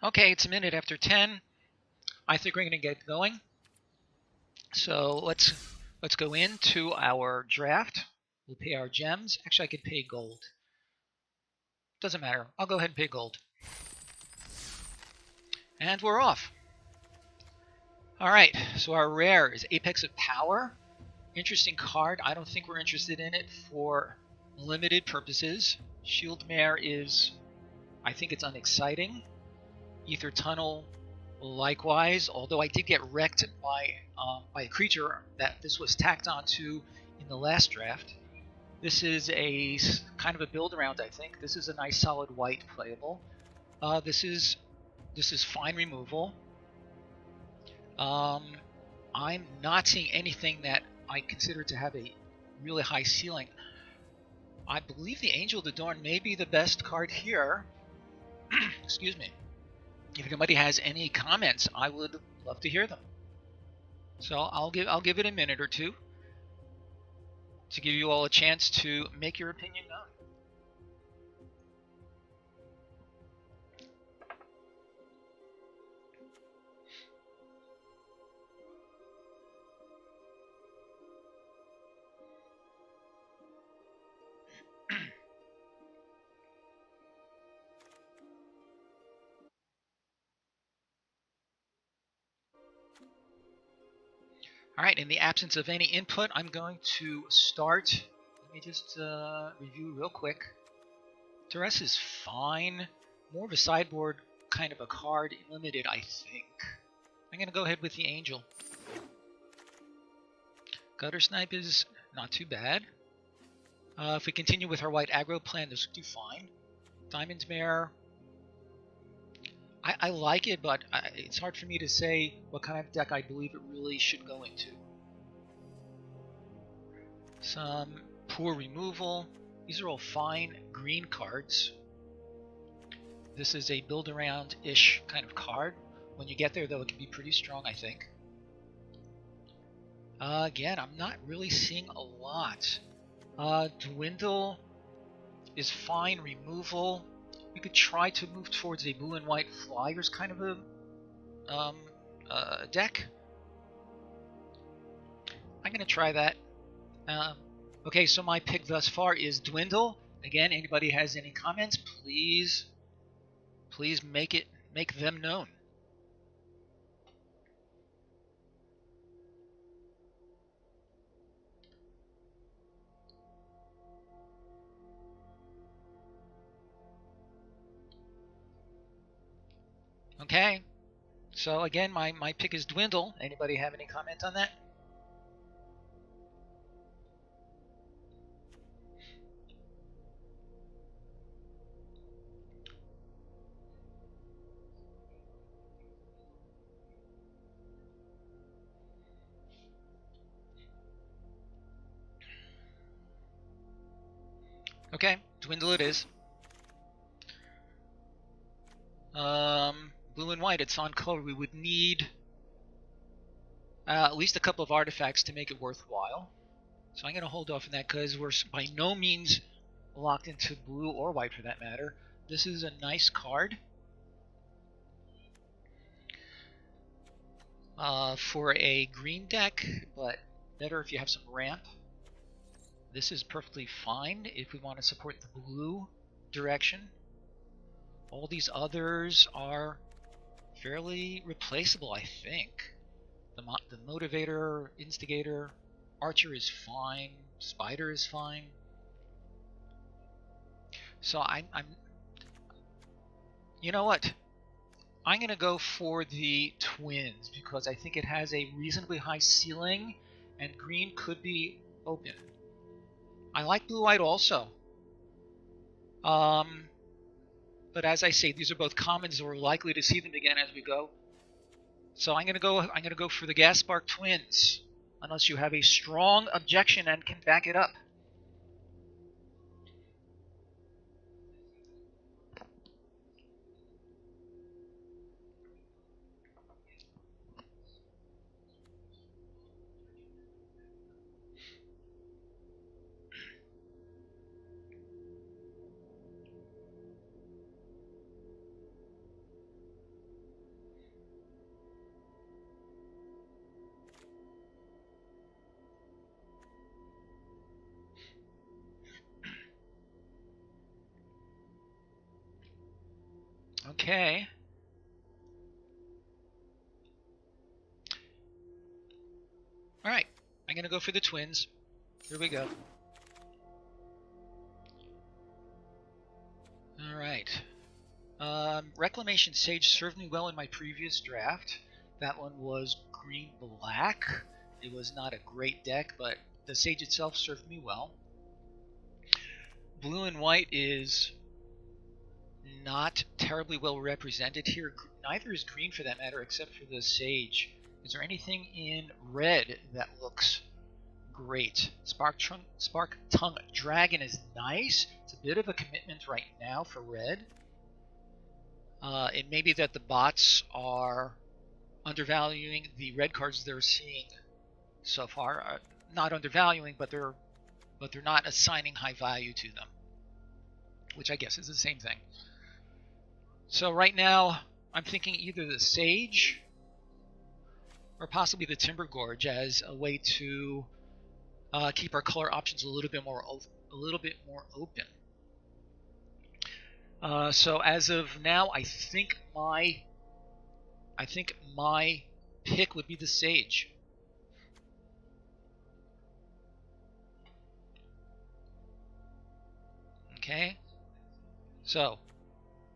Okay, it's a minute after 10. I think we're going to get going. So let's go into our draft. We'll pay our gems. Actually, I could pay gold. Doesn't matter. I'll go ahead and pay gold. And we're off. All right, so our rare is Apex of Power. Interesting card. I don't think we're interested in it for limited purposes. Shield Mare is, I think it's unexciting. Ether Tunnel, likewise, although I did get wrecked by a creature that this was tacked onto in the last draft. This is a kind of a build around, I think. This is a nice solid white playable. This is fine removal. I'm not seeing anything that I consider to have a really high ceiling. I believe the Angel of the Dawn may be the best card here. Excuse me. If anybody has any comments, I would love to hear them. So I'll give it a minute or two to give you all a chance to make your opinion known. All right, in the absence of any input, I'm going to start. Let me just review real quick. Duress is fine. More of a sideboard kind of a card, limited, I think. I'm going to go ahead with the Angel. Gutter Snipe is not too bad. If we continue with our white aggro plan, this would do fine. Diamond Mare, I like it, but it's hard for me to say what kind of deck I believe it really should go into. Some poor removal. These are all fine green cards. This is a build-around-ish kind of card. When you get there, though, it can be pretty strong, I think. Again, I'm not really seeing a lot. Dwindle is fine removal. We could try to move towards a blue and white flyers kind of a deck. I'm going to try that. Okay, so my pick thus far is Dwindle. Again, anybody has any comments, please make them known. Okay, so again, my pick is Dwindle. Anybody have any comment on that? Okay, Dwindle it is. Blue and white, it's on color. We would need at least a couple of artifacts to make it worthwhile. So I'm going to hold off on that because we're by no means locked into blue or white for that matter. This is a nice card. For a green deck, but better if you have some ramp. This is perfectly fine if we want to support the blue direction. All these others are fairly replaceable, I think. The Motivator, Instigator, Archer is fine, Spider is fine. So I'm you know what? I'm going to go for the Twins because I think it has a reasonably high ceiling and green could be open. I like blue-white also. But as I say, these are both commons, and we're likely to see them again as we go. So I'm gonna go for the Gas Spark Twins, unless you have a strong objection and can back it up. Okay. Alright, I'm gonna go for the twins. Here we go. Alright. Reclamation Sage served me well in my previous draft. That one was green-black. It was not a great deck, but the Sage itself served me well. Blue and white is not terribly well represented here. Neither is green for that matter, except for the Sage. Is there anything in red that looks great? Spark Tongue Dragon is nice. It's a bit of a commitment right now for red. It may be that the bots are undervaluing the red cards they're seeing so far. Not undervaluing, but they're not assigning high value to them, which I guess is the same thing. So right now, I'm thinking either the Sage or possibly the Timber Gorge as a way to keep our color options a little bit more open. So as of now, I think my pick would be the Sage. Okay, so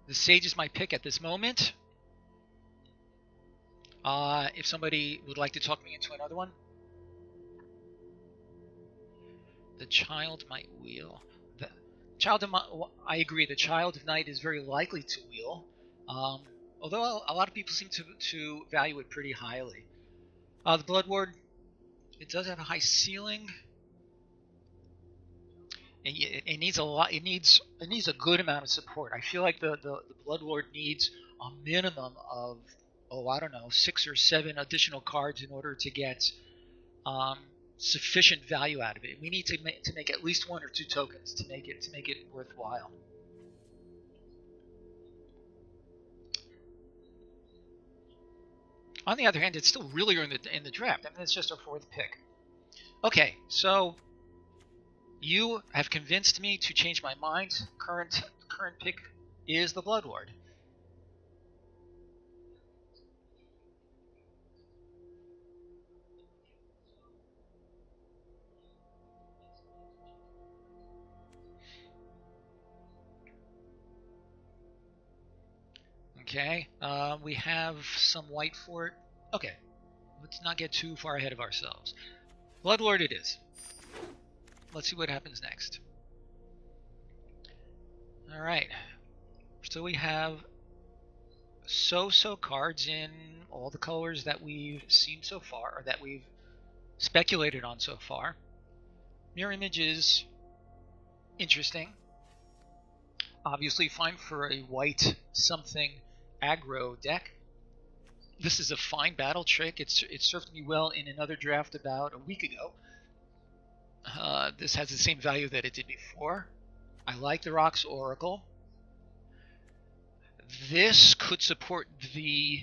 the Sage is my pick at this moment. If somebody would like to talk me into another one. The Child might wheel. The Child of I agree. The Child of Night is very likely to wheel, although a lot of people seem to value it pretty highly. The Blood Ward, it does have a high ceiling. It needs a lot. It needs a good amount of support. I feel like the Blood Lord needs a minimum of I don't know 6 or 7 additional cards in order to get sufficient value out of it. We need to make at least 1 or 2 tokens to make it worthwhile. On the other hand, it's still really early in the draft. I mean, it's just our 4th pick. Okay, so you have convinced me to change my mind. Current pick is the Blood Lord. Okay, we have some white for it. Okay, let's not get too far ahead of ourselves. Blood Lord it is. Let's see what happens next. Alright, so we have so-so cards in all the colors that we've seen so far, or that we've speculated on so far. Mirror Image is interesting. Obviously fine for a white something aggro deck. This is a fine battle trick. It served me well in another draft about a week ago. This has the same value that it did before. I like the Rocks Oracle. This could support the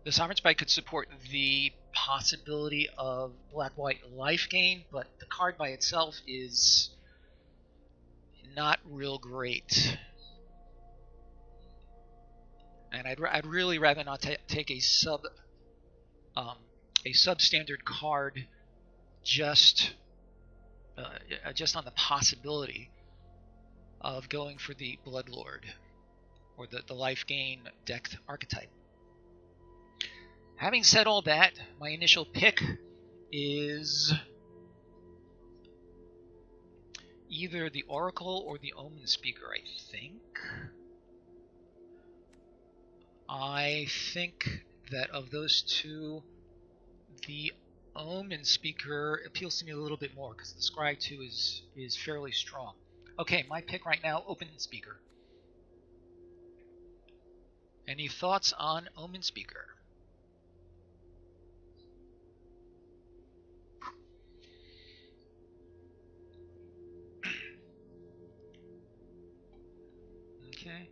Sovereign Spike could support the possibility of black-white life gain, but the card by itself is not real great. And I'd really rather not take a substandard card just on the possibility of going for the Blood Lord or the life gain decked archetype. Having said all that, my initial pick is either the Oracle or the Omen Speaker, I think. I think that of those two, the Omen Speaker appeals to me a little bit more because the Scry 2 is fairly strong. Okay, my pick right now, Omen Speaker. Any thoughts on Omen Speaker? Okay.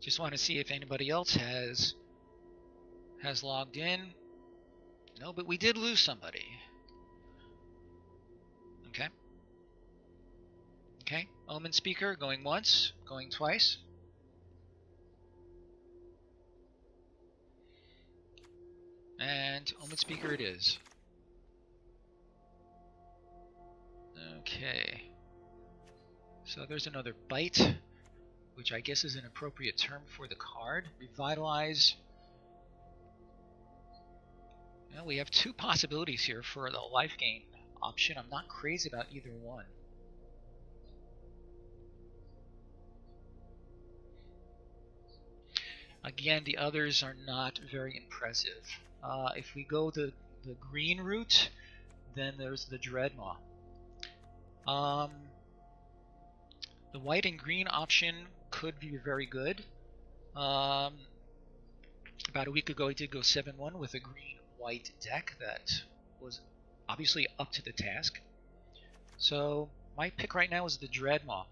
Just want to see if anybody else has logged in. No, but we did lose somebody. Okay. Okay. Omen Speaker going once, going twice. And Omen Speaker it is. Okay. So there's another bite, which I guess is an appropriate term for the card. Revitalize. Well, we have two possibilities here for the life gain option. I'm not crazy about either one. Again, the others are not very impressive. If we go the green route, then there's the Dreadmaw. The white and green option could be very good. About a week ago, I did go 7-1 with a green-white deck that was obviously up to the task. So my pick right now is the Dreadmaw.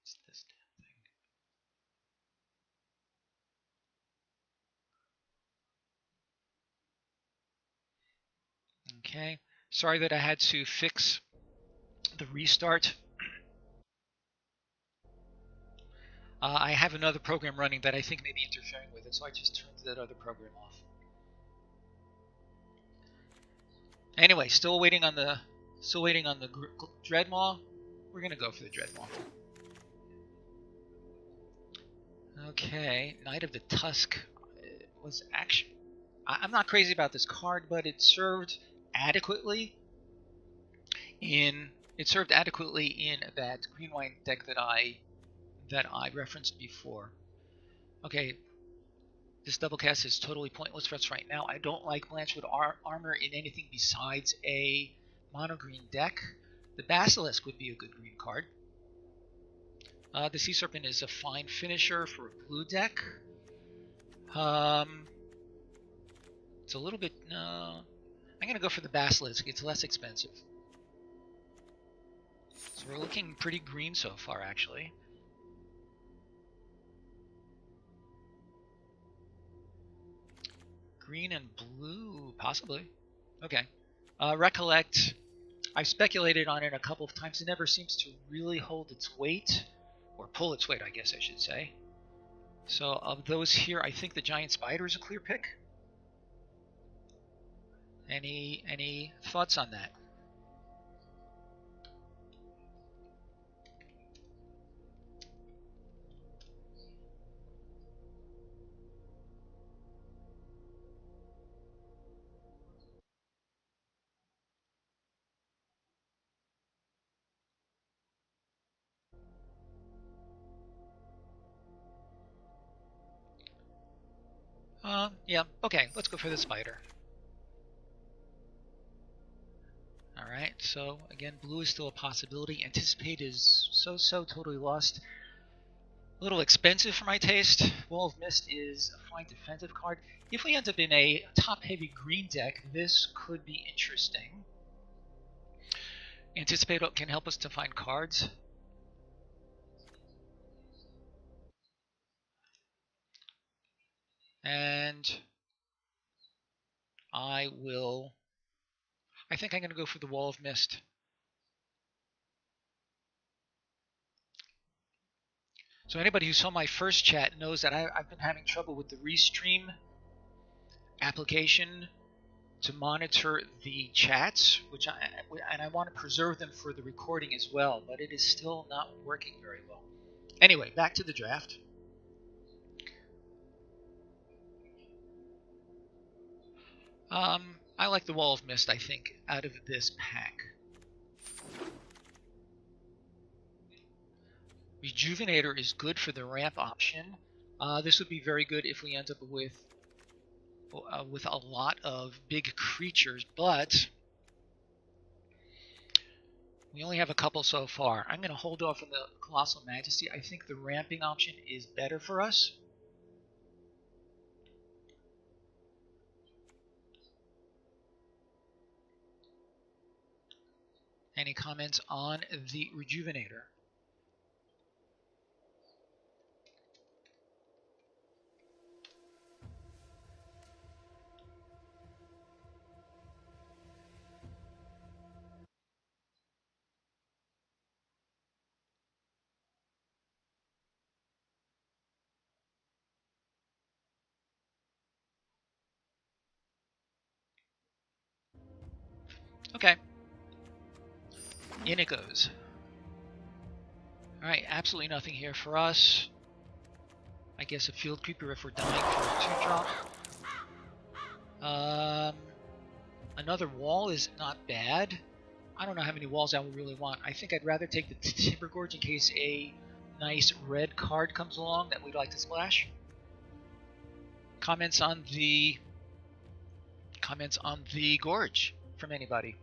It's this damn thing. Okay. Sorry that I had to fix the restart. I have another program running that I think may be interfering with it, so I just turned that other program off. Anyway, still waiting on the Dreadmaw. We're gonna go for the Dreadmaw. Okay, Knight of the Tusk was actually. I'm not crazy about this card, but it served adequately in that green-white deck that I referenced before. Okay, this double cast is totally pointless for us right now. I don't like Blanchwood armor in anything besides a mono green deck. The Basilisk would be a good green card. The Sea Serpent is a fine finisher for a blue deck. It's a little bit. I'm gonna go for the Basilisk. It's less expensive. So we're looking pretty green so far, actually. Green and blue, possibly. Okay. Recollect, I've speculated on it a couple of times. It never seems to really hold its weight, or pull its weight, I guess I should say. So of those here, I think the Giant Spider is a clear pick. Any thoughts on that? Yeah, okay, let's go for the Spider. Alright, so again, blue is still a possibility. Anticipate is so totally lost. A little expensive for my taste. Wall of Mist is a fine defensive card. If we end up in a top-heavy green deck, this could be interesting. Anticipate can help us to find cards. And I think I'm going to go for the Wall of Mist. So anybody who saw my first chat knows that I've been having trouble with the Restream application to monitor the chats, and I want to preserve them for the recording as well, but it is still not working very well. Anyway, back to the draft. I like the Wall of Mist, I think, out of this pack. Rejuvenator is good for the ramp option. This would be very good if we end up with a lot of big creatures, but we only have a couple so far. I'm going to hold off on the Colossal Majesty. I think the ramping option is better for us. Any comments on the Rejuvenator? Okay. In it goes. Alright, absolutely nothing here for us. I guess a field creeper if we're dying for a 2-drop. Another wall is not bad. I don't know how many walls I would really want. I think I'd rather take the Timber Gorge in case a nice red card comes along that we'd like to splash. Comments on the gorge from anybody?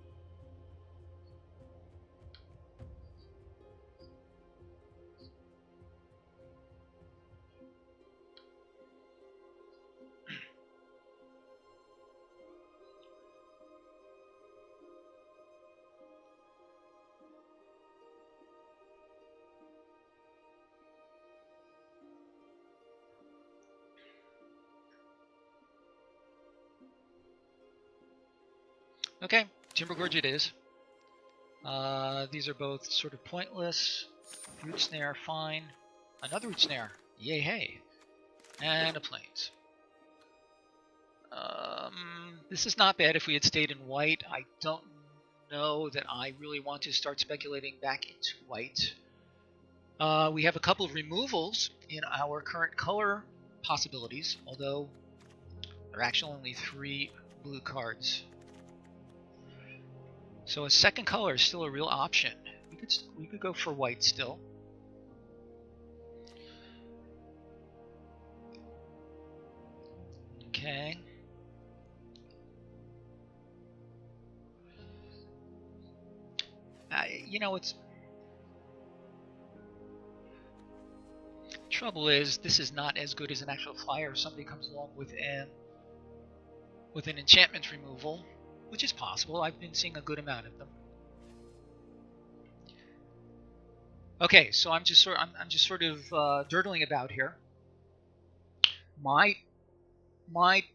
Okay, Timber Gorge it is. These are both sort of pointless. Root Snare, fine. Another Root Snare, yay hey. And a Plains. This is not bad if we had stayed in white. I don't know that I really want to start speculating back into white. We have a couple of removals in our current color possibilities, although there are actually only 3 blue cards. So a second color is still a real option. We could go for white still. Okay. You know, it's trouble is this is not as good as an actual flyer. If somebody comes along with an enchantment removal, which is possible. I've been seeing a good amount of them. Okay, so I'm just sort of durdling about here. My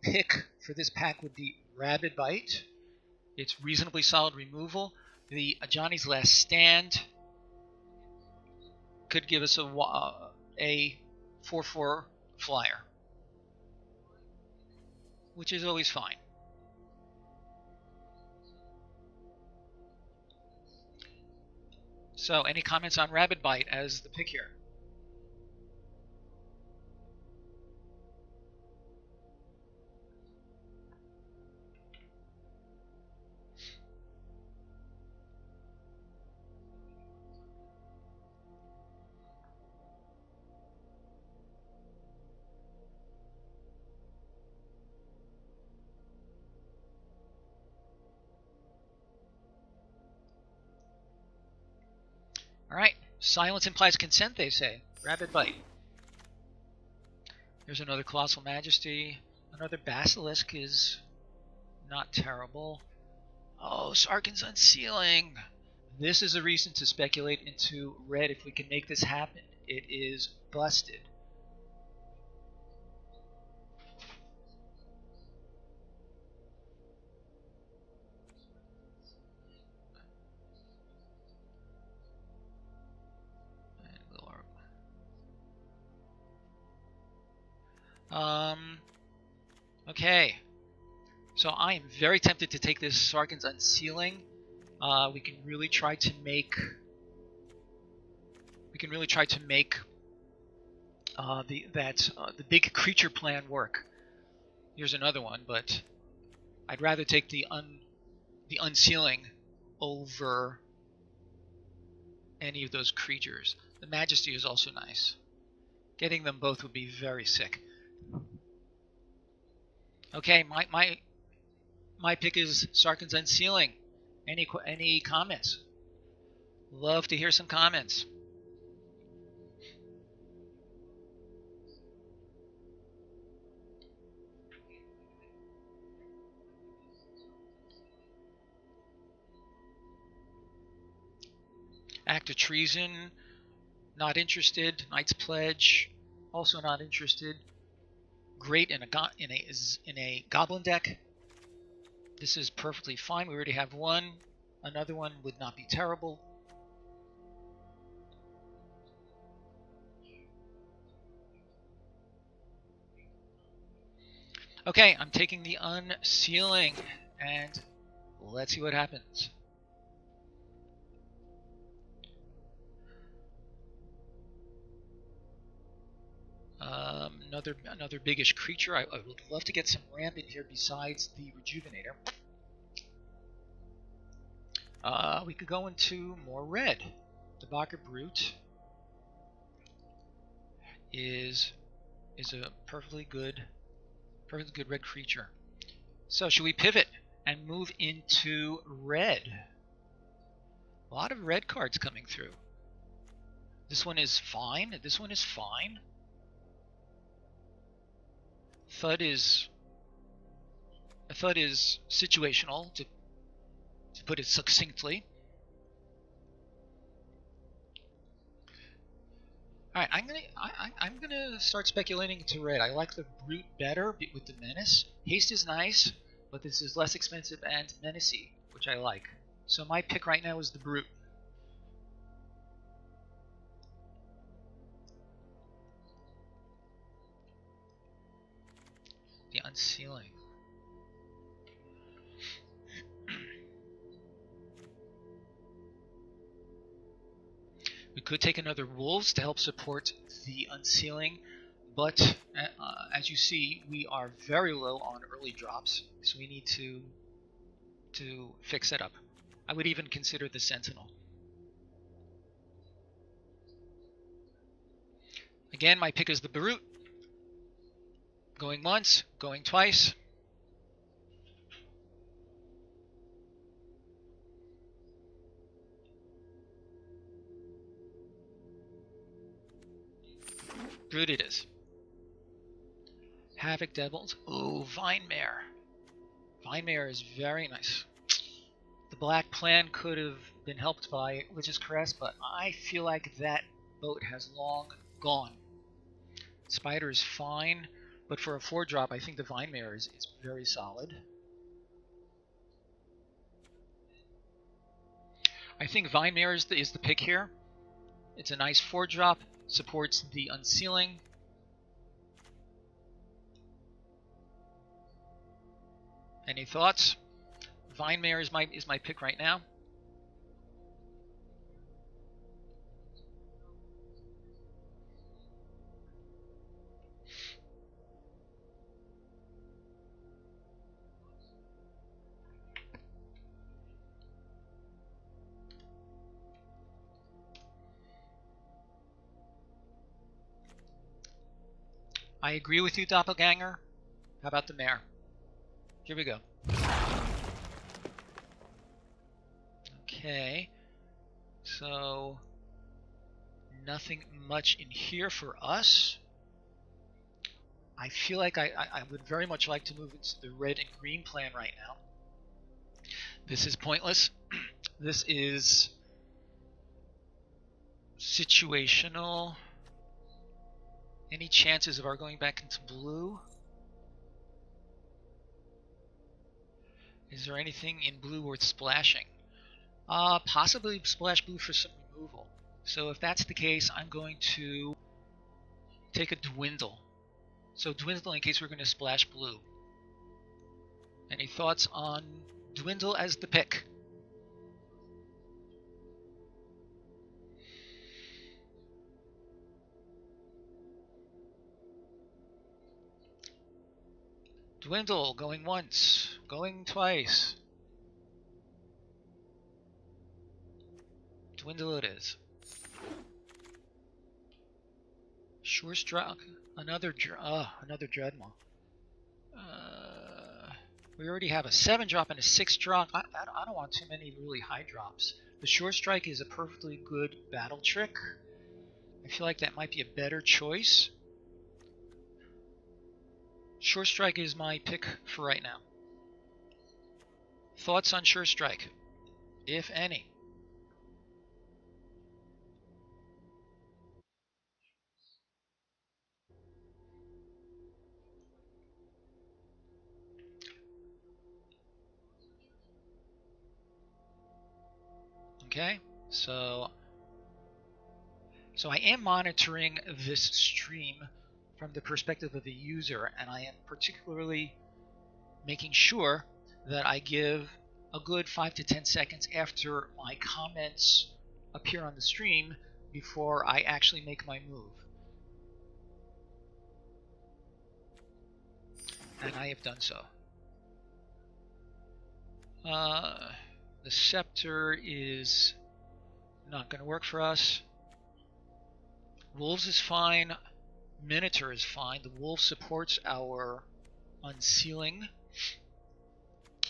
pick for this pack would be Rabid Bite. It's reasonably solid removal. The Johnny's Last Stand could give us a 4/4 flyer, which is always fine. So, any comments on Rabid Bite as the pick here? Alright, silence implies consent, they say. Rabid Bite. There's another Colossal Majesty. Another Basilisk is not terrible. Oh, Sarkhan's Unsealing! This is a reason to speculate into red if we can make this happen. It is busted. Okay. So I am very tempted to take this Sarkhan's Unsealing. We can really try to make the big creature plan work. Here's another one, but I'd rather take the Unsealing over any of those creatures. The Majesty is also nice. Getting them both would be very sick. Okay, my pick is Sarkhan's Unsealing. Any comments? Love to hear some comments. Act of Treason, not interested. Knight's Pledge, also not interested. Great in a Goblin deck. This is perfectly fine. We already have one. Another one would not be terrible. Okay, I'm taking the Unsealing, and let's see what happens. Another biggish creature. I would love to get some ramp in here besides the Rejuvenator. We could go into more red. The Baka Brute is a perfectly good red creature. So should we pivot and move into red? A lot of red cards coming through. This one is fine. This one is fine. Thud is situational, to put it succinctly. All right, I'm gonna start speculating into red. I like the Brute better with the Menace. Haste is nice, but this is less expensive and menacey, which I like. So my pick right now is the Brute. The Unsealing. We could take another Wolves to help support the Unsealing, but as you see, we are very low on early drops, so we need to fix it up. I would even consider the Sentinel. Again, my pick is the Brute. Going once, going twice. Brute it is. Havoc Devils. Oh, Vinemare. Vinemare is very nice. The Black Plan could have been helped by Witch's Caress, but I feel like that boat has long gone. Spider is fine, but for a 4-drop, I think the Vinemare is very solid. I think Vinemare is the pick here. It's a nice 4-drop, supports the Unsealing. Any thoughts? Vinemare is my pick right now. I agree with you, Doppelganger. How about the Mare? Here we go. Okay, so nothing much in here for us. I feel like I would very much like to move into the red and green plan right now. This is pointless. This is situational. Any chances of our going back into blue? Is there anything in blue worth splashing? Possibly splash blue for some removal. So if that's the case, I'm going to take a Dwindle. So Dwindle in case we're going to splash blue. Any thoughts on Dwindle as the pick? Dwindle, going once, going twice. Dwindle it is. Sure Strike, another Dreadmaw. We already have a 7-drop and a 6-drop. I don't want too many really high drops. The Sure Strike is a perfectly good battle trick. I feel like that might be a better choice. Sure Strike is my pick for right now. Thoughts on Sure Strike, if any? Okay, so I am monitoring this stream from the perspective of the user, and I am particularly making sure that I give a good 5 to 10 seconds after my comments appear on the stream before I actually make my move. and I have done so. The Scepter is not going to work for us. Wolves is fine. Minotaur is fine. The Wolf supports our unsealing.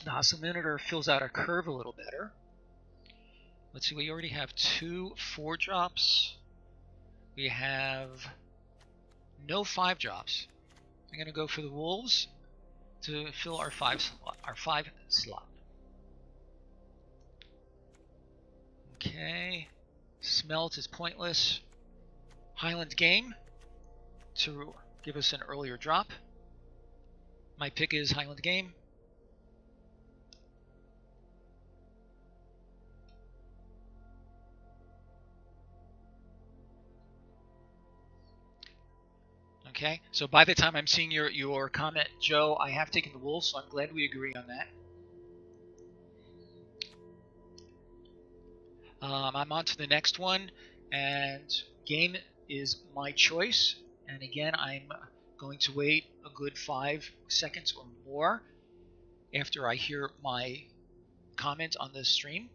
The Hostile Minotaur fills out our curve a little better. Let's see, we already have 2 4-drops. We have no 5-drops. I'm going to go for the Wolves to fill our 5 slot. Okay. Smelt is pointless. Highland Game to give us an earlier drop. My pick is Highland Game. Okay, so by the time I'm seeing your comment, Joe, I have taken the Wolves, so I'm glad we agree on that. I'm on to the next one, and game is my choice. And again, I'm going to wait a good 5 seconds or more after I hear my comment on the stream.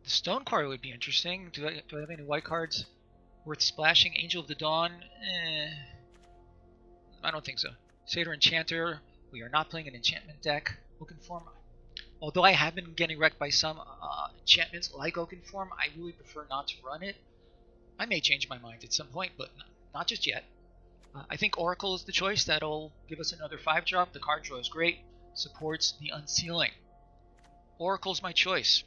The Stone card would be interesting. Do I have any white cards worth splashing? Angel of the Dawn? I don't think so. Satyr Enchanter. We are not playing an enchantment deck. Oakenform. Although I have been getting wrecked by some enchantments like Oakenform, I really prefer not to run it. I may change my mind at some point, but not just yet. I think Oracle is the choice. That'll give us another 5-drop. The card draw is great. Supports the unsealing. Oracle's my choice.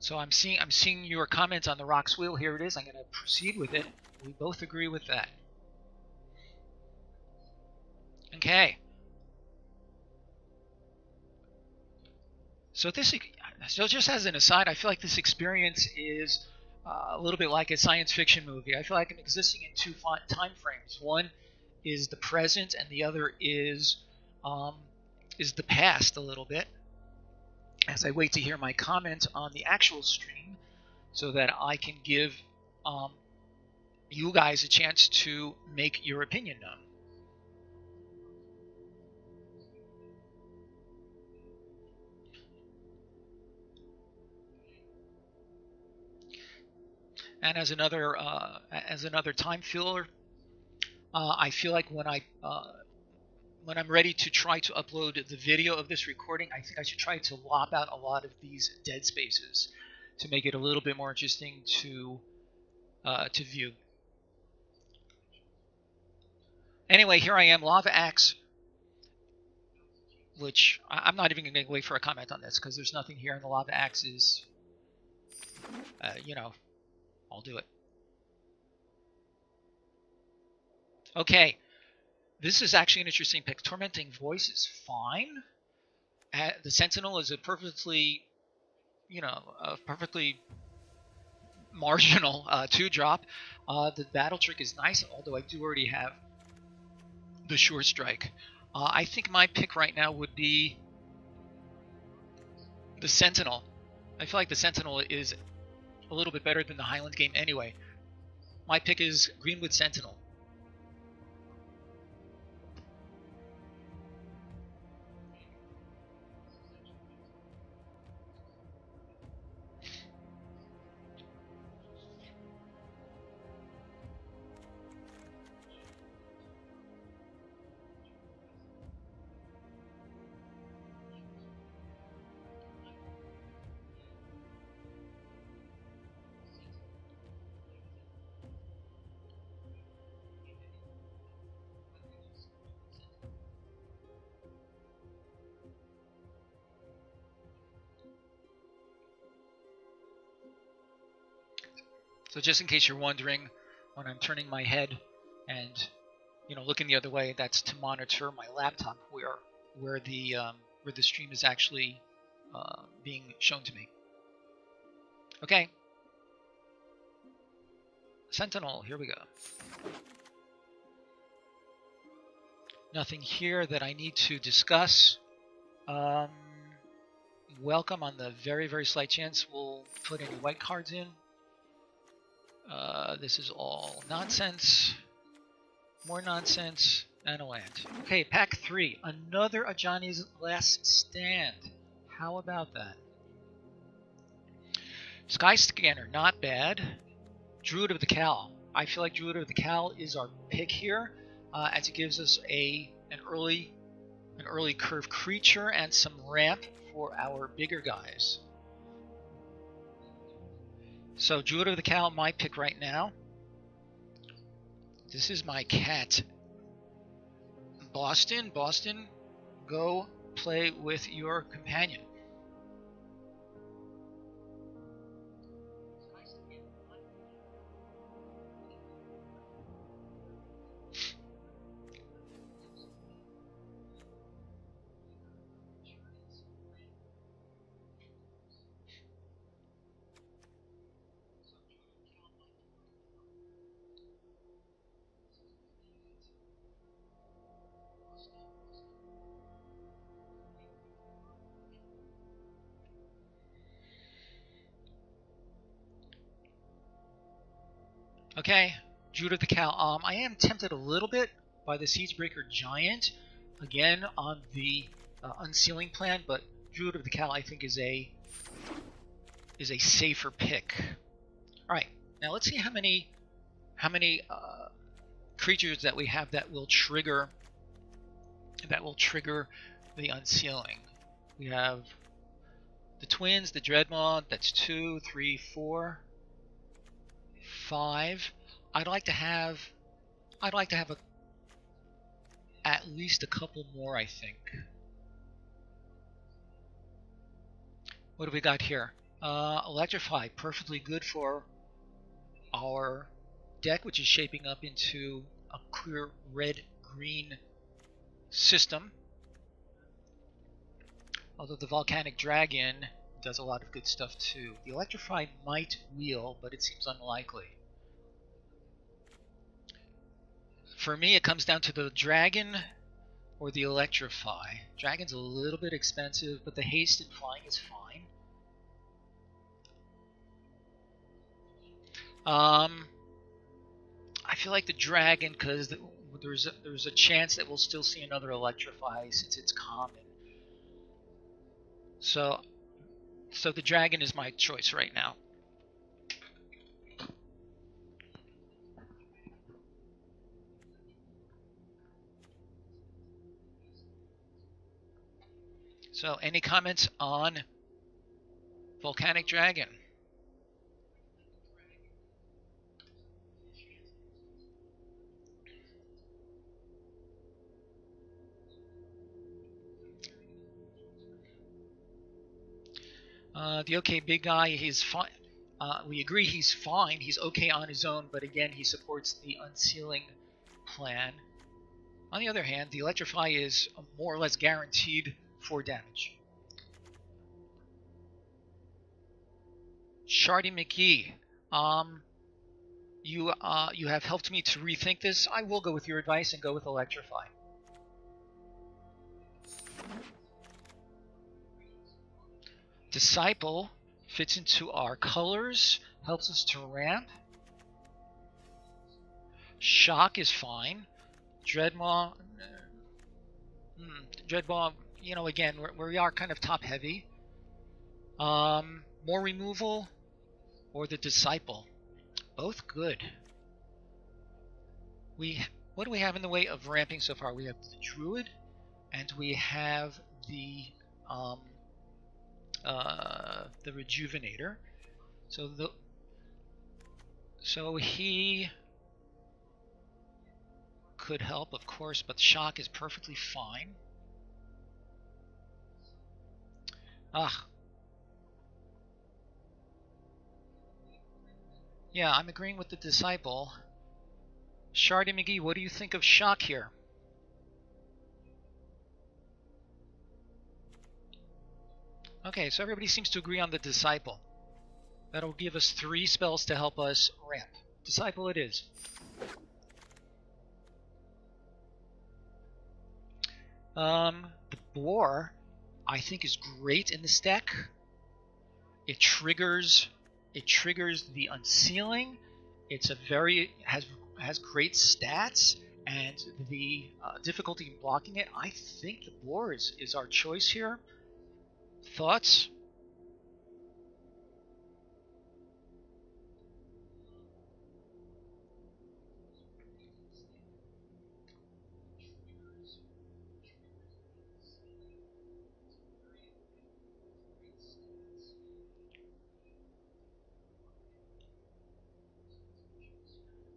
So I'm seeing your comments on the Rocks wheel. Here it is. I'm going to proceed with it. We both agree with that. Okay. So just as an aside, I feel like this experience is a little bit like a science fiction movie. I feel like I'm existing in 2 time frames. One is the present, and the other is the past a little bit. As I wait to hear my comment on the actual stream, so that I can give you guys a chance to make your opinion known. And as another time filler, I feel like when I'm ready to try to upload the video of this recording, I think I should try to lop out a lot of these dead spaces to make it a little bit more interesting to view. Anyway, here I am, Lava Axe, which I'm not even going to wait for a comment on this because there's nothing here, and the Lava Axe is, I'll do it. Okay, this is actually an interesting pick. Tormenting Voice is fine. The Sentinel is a perfectly marginal 2-drop. The Battle Trick is nice, although I do already have the Sure Strike. I think my pick right now would be the Sentinel. I feel like the Sentinel is a little bit better than the Highland Game anyway. My pick is Greenwood Sentinel. So just in case you're wondering, when I'm turning my head and looking the other way, that's to monitor my laptop where the stream is actually being shown to me. Okay. Sentinel, here we go. Nothing here that I need to discuss. Welcome on the very, very slight chance we'll put any white cards in. This is all nonsense. More nonsense. And a land. Okay, pack 3. Another Ajani's Last Stand. How about that? Sky Scanner, not bad. Druid of the Cal. I feel like Druid of the Cal is our pick here, as it gives us an early curve creature and some ramp for our bigger guys. So Druid of the Cal, my pick right now. This is my cat. Boston, go play with your companion. Okay, Druid of the Cal. I am tempted a little bit by the Siegebreaker Giant, again on the unsealing plan, but Druid of the Cal I think is a safer pick. All right, now let's see how many creatures that we have that will trigger the unsealing. We have the twins, the Dreadmaw. That's 2, 3, 4. 5. I'd like to have at least a couple more, I think. What do we got here? Electrify, perfectly good for our deck, which is shaping up into a clear red-green system. Although the Volcanic Dragon does a lot of good stuff too. The Electrify might wheel, but it seems unlikely. For me, it comes down to the Dragon or the Electrify. Dragon's a little bit expensive, but the haste and flying is fine. I feel like the Dragon, because there's a chance that we'll still see another Electrify since it's common. So the Dragon is my choice right now. So any comments on Volcanic Dragon? The okay big guy, he's fine. We agree he's fine. He's okay on his own, but again, he supports the unsealing plan. On the other hand, the Electrify is more or less guaranteed 4 damage. Shardy McGee, you have helped me to rethink this. I will go with your advice and go with Electrify. Disciple fits into our colors, helps us to ramp. Shock is fine. Dreadmaw, again, we are kind of top heavy. More removal or the Disciple, both good. What do we have in the way of ramping so far? We have the Druid, and we have the Rejuvenator. So he could help, of course, but Shock is perfectly fine. Yeah, I'm agreeing with the Disciple. Shardy McGee, what do you think of Shock here? Okay, so everybody seems to agree on the Disciple. That'll give us 3 spells to help us ramp. Disciple it is. The Boar, I think, is great in this deck. It triggers the Unsealing. It's a very has great stats, and the difficulty in blocking it. I think the Boar is our choice here. Thoughts?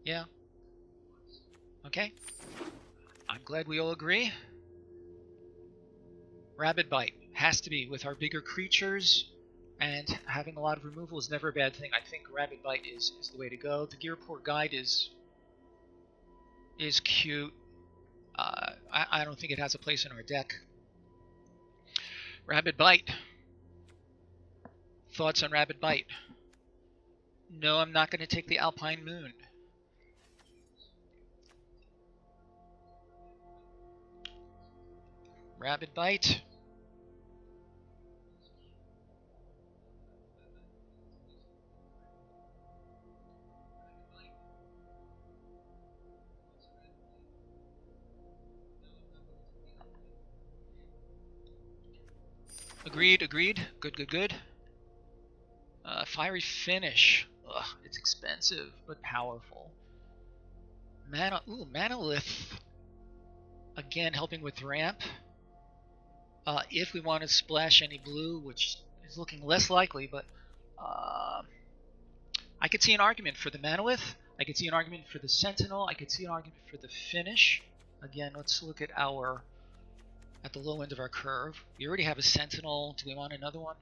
Yeah. Okay. I'm glad we all agree. Rabid Bite has to be with our bigger creatures, and having a lot of removal is never a bad thing. I think Rabid Bite is the way to go. The Gearport Guide is cute. I don't think it has a place in our deck. Rabid Bite. Thoughts on Rabid Bite? No, I'm not going to take the Alpine Moon. Rabid Bite. Agreed. Good. Fiery Finish. Ugh, it's expensive, but powerful. Manolith. Again, helping with ramp. If we want to splash any blue, which is looking less likely, but I could see an argument for the Manolith. I could see an argument for the Sentinel. I could see an argument for the Finish. Again, let's look at the low end of our curve. We already have a Sentinel. Do we want another one?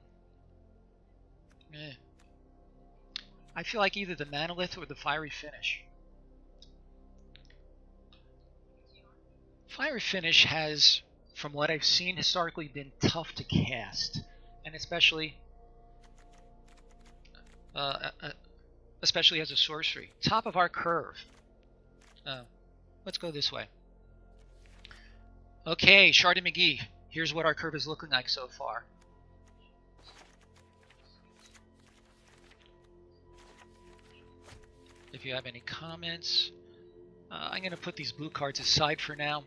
I feel like either the Manolith or the Fiery Finish. Fiery Finish has, from what I've seen, historically been tough to cast, and especially as a sorcery. Top of our curve. Let's go this way. Okay, Shardy McGee. Here's what our curve is looking like so far. If you have any comments, I'm going to put these blue cards aside for now.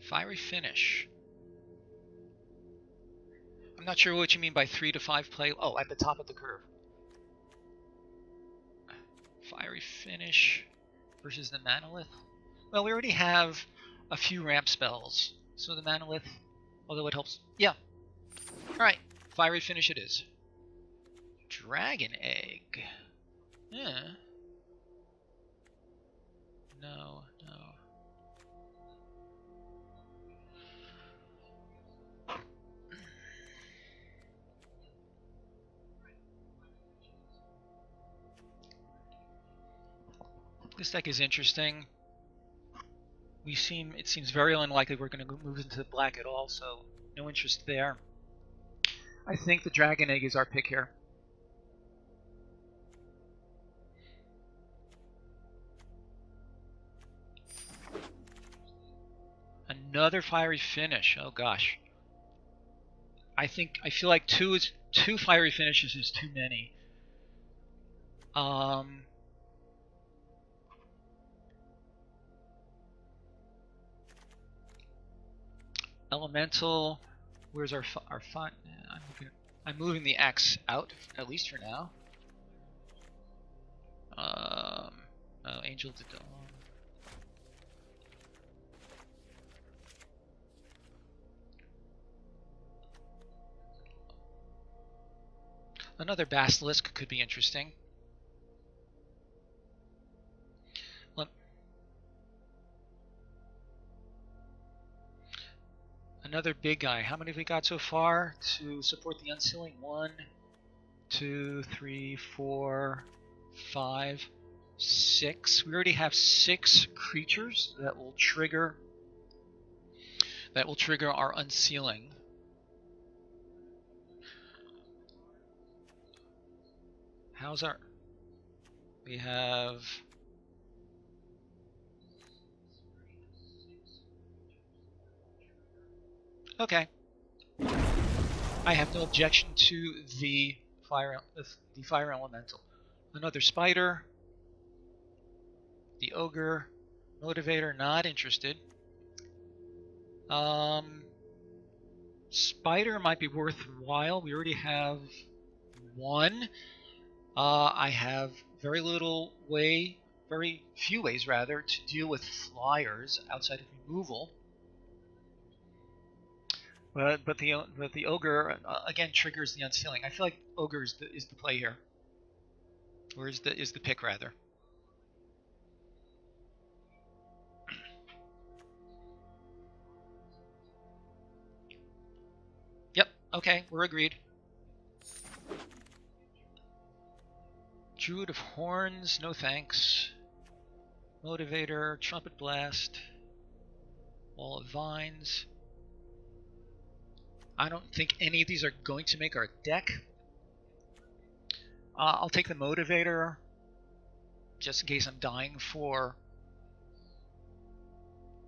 Fiery Finish. I'm not sure what you mean by 3 to 5 play. Oh, at the top of the curve. Fiery Finish versus the Manolith. Well, we already have a few ramp spells, so the Manolith, although it helps. Yeah. Alright, Fiery Finish it is. Dragon Egg. Yeah. No. This deck is interesting. It seems very unlikely we're going to move into black at all, so no interest there. I think the Dragon Egg is our pick here. Another Fiery Finish. Oh gosh. I feel like two Fiery Finishes is too many. Elemental. Where's our fun? I'm moving the X out, at least for now. Oh, Angel to Dawn. Another Basilisk could be interesting. Another big guy. How many have we got so far to support the unsealing? 1, 2, 3, 4, 5, 6. We already have 6 creatures that will trigger our unsealing. How's our... We have... Okay. I have no objection to the fire elemental. Another spider. The ogre. Motivator, not interested. Spider might be worthwhile. We already have 1. I have very few ways rather, to deal with flyers outside of removal. But the ogre again triggers the unsealing. I feel like ogre is the play here, or is the pick rather. Yep. Okay, we're agreed. Druid of Horns, no thanks. Motivator, Trumpet Blast, Wall of Vines. I don't think any of these are going to make our deck. I'll take the Motivator, just in case I'm dying for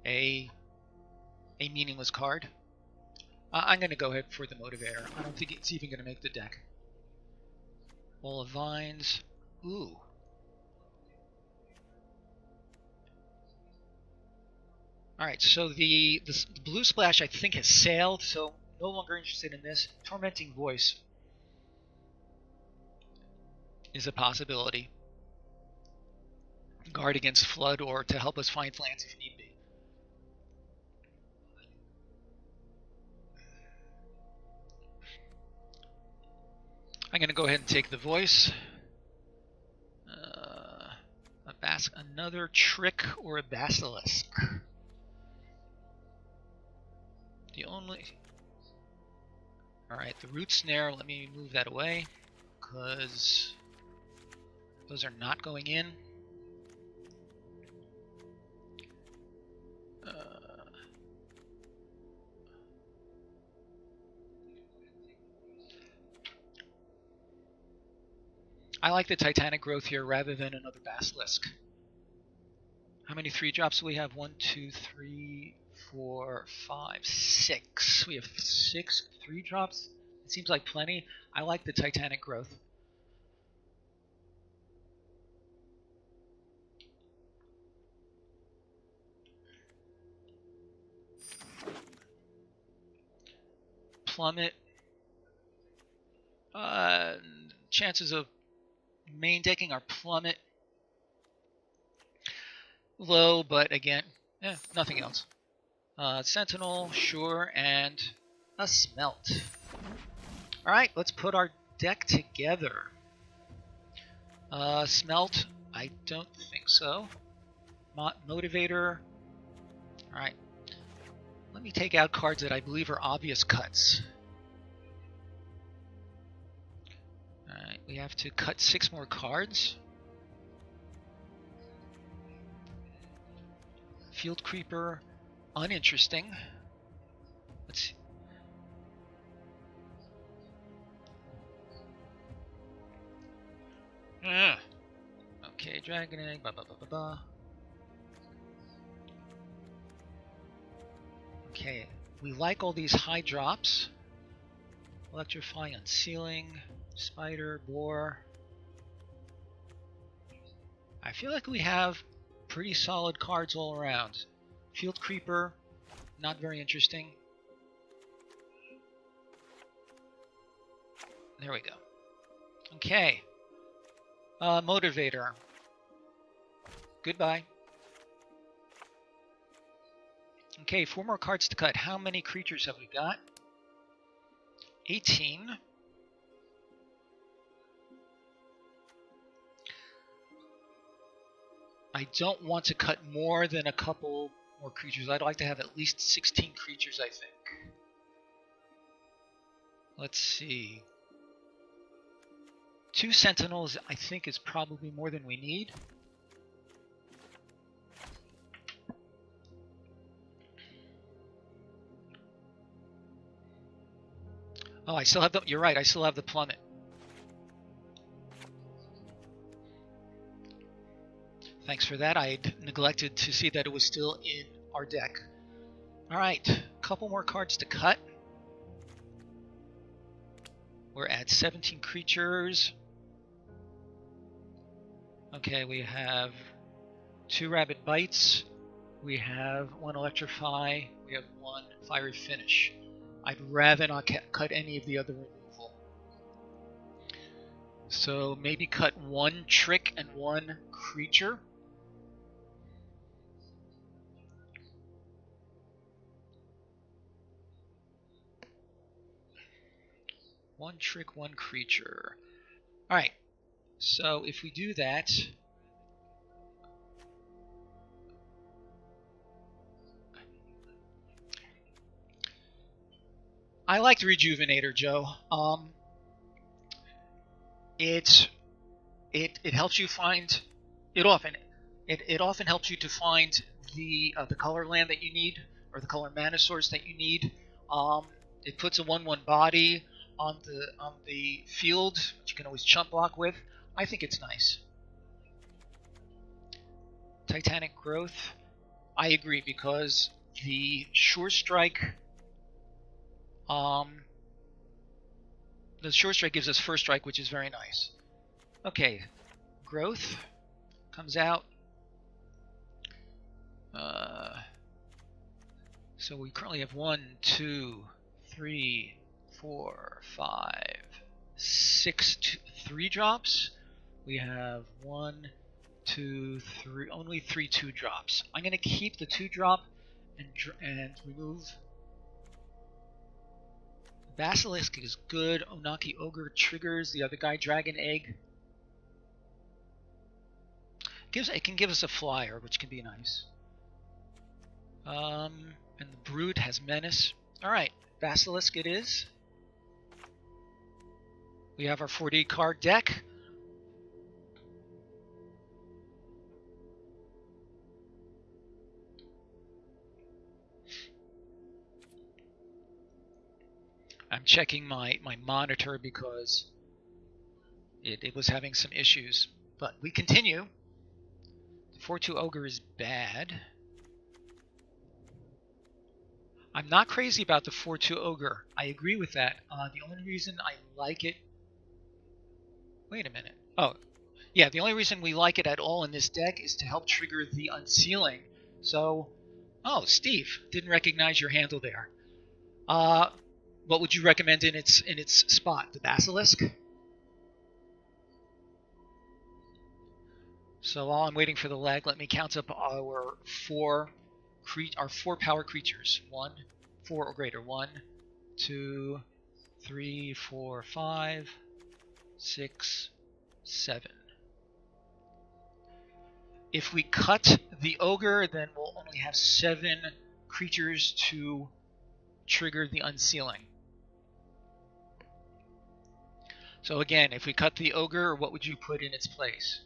a meaningless card. I'm going to go ahead for the Motivator. I don't think it's even going to make the deck. Wall of Vines. Ooh. Alright, so the blue splash I think has sailed, so no longer interested in this. Tormenting Voice is a possibility. Guard against Flood or to help us find lands if need be. I'm going to go ahead and take the Voice. Another Trick or a Basilisk. The only... Alright, the Root Snare, let me move that away, because those are not going in. I like the Titanic Growth here rather than another Basilisk. How many 3-drops do we have? 1, 2, 3, 4, 5, 6. We have 6 3-drops. It seems like plenty. I like the Titanic Growth. Plummet. Chances of main decking our Plummet low, but again, nothing else. Sentinel, sure, and a Smelt. Alright, let's put our deck together. Smelt, I don't think so. Motivator. Alright. Let me take out cards that I believe are obvious cuts. Alright, we have to cut 6 more cards. Field Creeper, uninteresting. Let's see. Okay, Dragon Egg, Okay, we like all these high drops. Electrify, Unsealing, Spider, Boar. I feel like we have pretty solid cards all around. Field Creeper, not very interesting. There we go. Okay. Motivator. Goodbye. Okay, 4 more cards to cut. How many creatures have we got? 18. I don't want to cut more than a couple more creatures. I'd like to have at least 16 creatures, I think. Let's see. 2 sentinels, I think, is probably more than we need. Oh, I still have the. You're right. I still have the plummet. Thanks for that. I had neglected to see that it was still in our deck. All right, a couple more cards to cut. We're at 17 creatures. Okay, we have 2 Rabid Bites. We have 1 Electrify. We have 1 Fiery Finish. I'd rather not cut any of the other removal. So maybe cut 1 Trick and 1 Creature. One trick, 1 creature. Alright, so if we do that, I like the Rejuvenator, Joe. It helps you find it often helps you to find the color land that you need, or the color mana source that you need. It puts a 1/1 body on the field, which you can always chump block with. I think it's nice. Titanic Growth, I agree, because the Sure Strike, gives us First Strike, which is very nice. Okay, Growth comes out. So we currently have 1, 2, 3, 4, 5, 6, 3 drops. We have 1, 2, 3, only 3 2 drops. I'm going to keep the 2 drop and remove. Basilisk is good. Onaki Ogre triggers the other guy. Dragon Egg. It can give us a flyer, which can be nice. And the Brood has Menace. Alright, Basilisk it is. We have our 40 card deck. I'm checking my monitor because it was having some issues. But we continue. The 4/2 Ogre is bad. I'm not crazy about the 4/2 Ogre. I agree with that. The only reason I like it... Wait a minute. Oh, yeah, the only reason we like it at all in this deck is to help trigger the Unsealing. So, oh, Steve, didn't recognize your handle there. What would you recommend in its spot? The Basilisk? So while I'm waiting for the lag, let me count up our 4 power creatures. 1, 4 or greater. 1, 2, 3, 4, 5, 6, 7. If we cut the Ogre, then we'll only have 7 creatures to trigger the Unsealing. So again, if we cut the Ogre, what would you put in its place?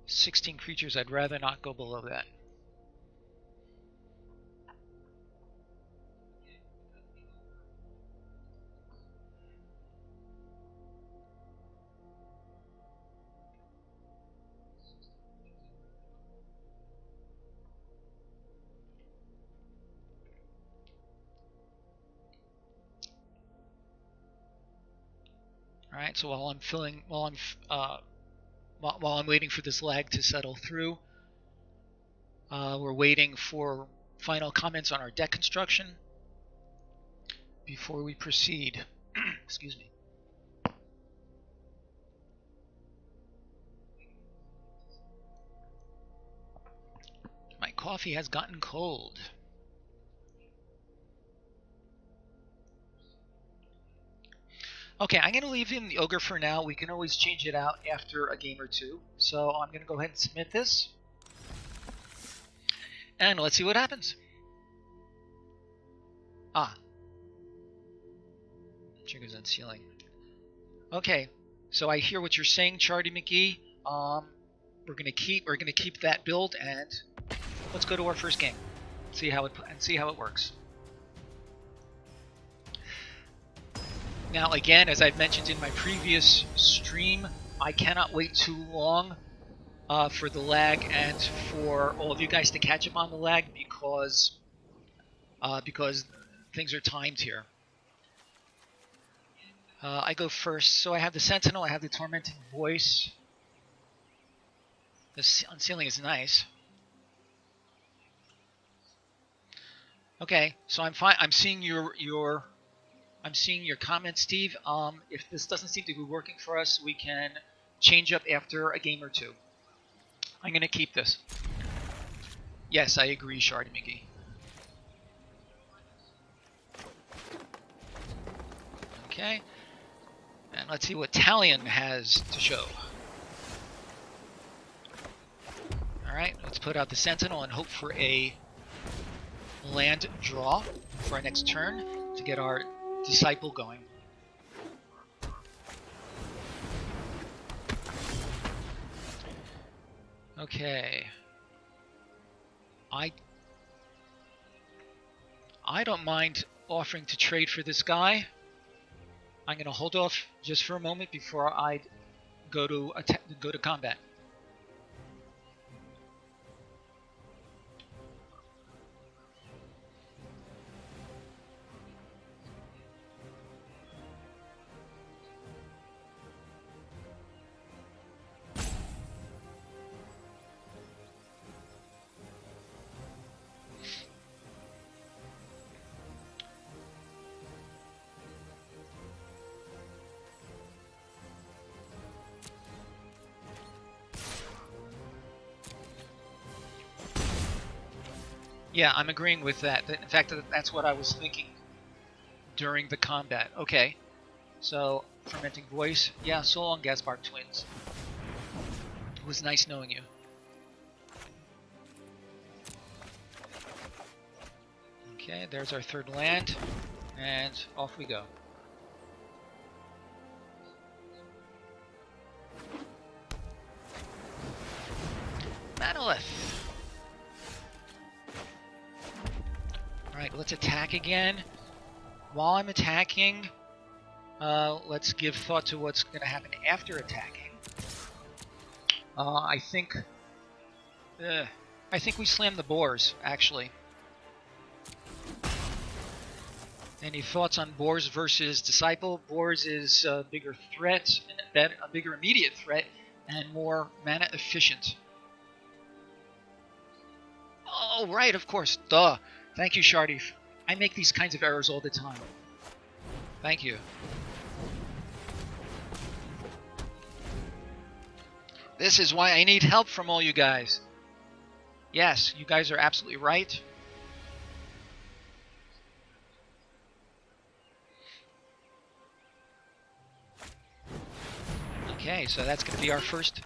$16 creatures. I'd rather not go below that. All right. So while I'm waiting for this lag to settle through, we're waiting for final comments on our deck construction before we proceed. Excuse me. coffee has gotten cold. Okay, I'm going to leave in the ogre for now. We can always change it out after a game or two. So I'm going to go ahead and submit this. And let's see what happens. Ah. Triggers unsealing. Okay, so I hear what you're saying, Charlie McGee. We're gonna keep that build, and let's go to our first game. See how it works. Now again, as I've mentioned in my previous stream, I cannot wait too long for the lag and for all of you guys to catch up on the lag because things are timed here. I go first, so I have the Sentinel, I have the Tormenting Voice. The unsealing is nice. Okay, so I'm fine. I'm seeing your comments, Steve. If this doesn't seem to be working for us, we can change up after a game or two. I'm gonna keep this. Yes, I agree, Shardy McGee. Okay, and let's see what Talion has to show. Alright, let's put out the Sentinel and hope for a land draw for our next turn to get our Disciple going. Okay. I don't mind offering to trade for this guy. I'm going to hold off just for a moment before I go to combat. Yeah, I'm agreeing with that. In fact, that's what I was thinking during the combat. Okay, so Fermenting Voice. Yeah, so long, Gaspar Twins. It was nice knowing you. Okay, there's our third land, and off we go. Manolith. Alright, let's attack again. While I'm attacking, let's give thought to what's going to happen after attacking. I think we slam the boars, actually. Any thoughts on boars versus Disciple? Boars is a bigger threat, a bigger immediate threat, and more mana efficient. Oh, right, of course. Duh. Thank you, Shardy. I make these kinds of errors all the time. Thank you. This is why I need help from all you guys. Yes, you guys are absolutely right. Okay, so that's going to be our first.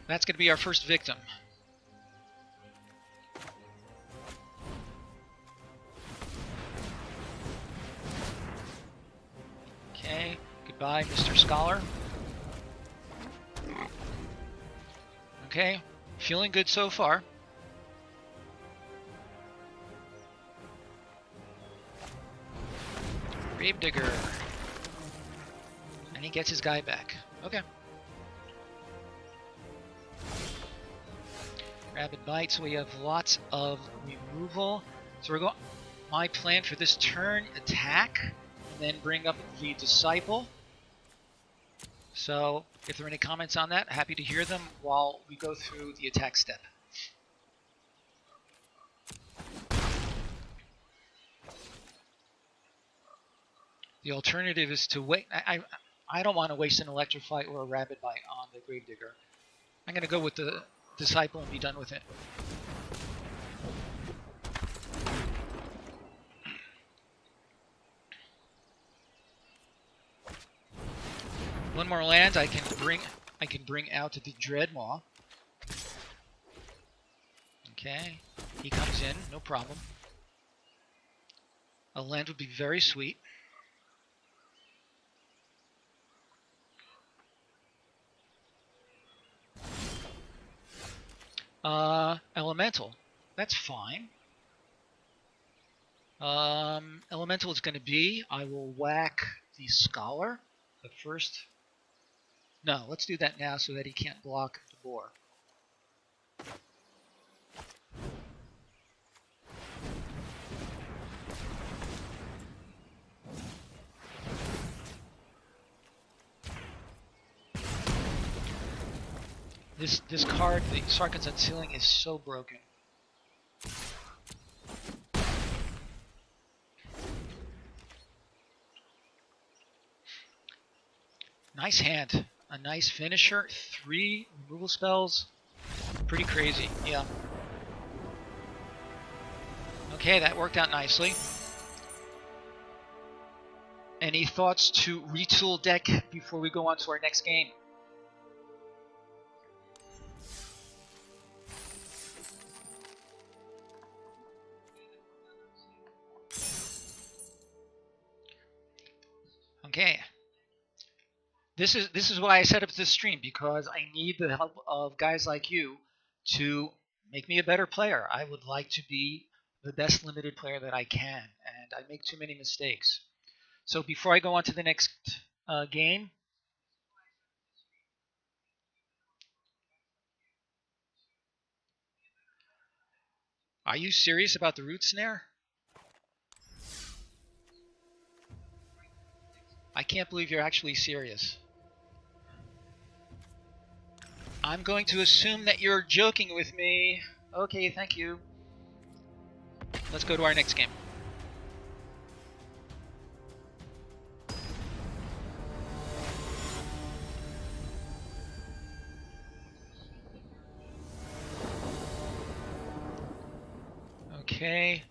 That's going to be our first victim. Okay, goodbye, Mr. Scholar. Okay, feeling good so far. Gravedigger. And he gets his guy back. Okay. Rabid Bite, so we have lots of removal. So we're going. My plan for this turn, attack, and then bring up the Disciple. So if there are any comments on that, happy to hear them while we go through the attack step. The alternative is to wait. I don't want to waste an Electrify or a Rabid Bite on the Gravedigger. I'm going to go with the Disciple and be done with it. One more land I can bring out to the Dreadmaw. Okay, he comes in, no problem. A land would be very sweet. Elemental. That's fine. Elemental is going to be, I will whack the Scholar. But first, no, let's do that now so that he can't block the boar. This card, the Sarkhan's Unsealing, is so broken. Nice hand. A nice finisher. 3 removal spells. Pretty crazy, yeah. Okay, that worked out nicely. Any thoughts to retool deck before we go on to our next game? Okay. This is why I set up this stream, because I need the help of guys like you to make me a better player. I would like to be the best limited player that I can, and I make too many mistakes. So before I go on to the next game, are you serious about the root snare? I can't believe you're actually serious. I'm going to assume that you're joking with me. Okay, thank you. Let's go to our next game. Okay.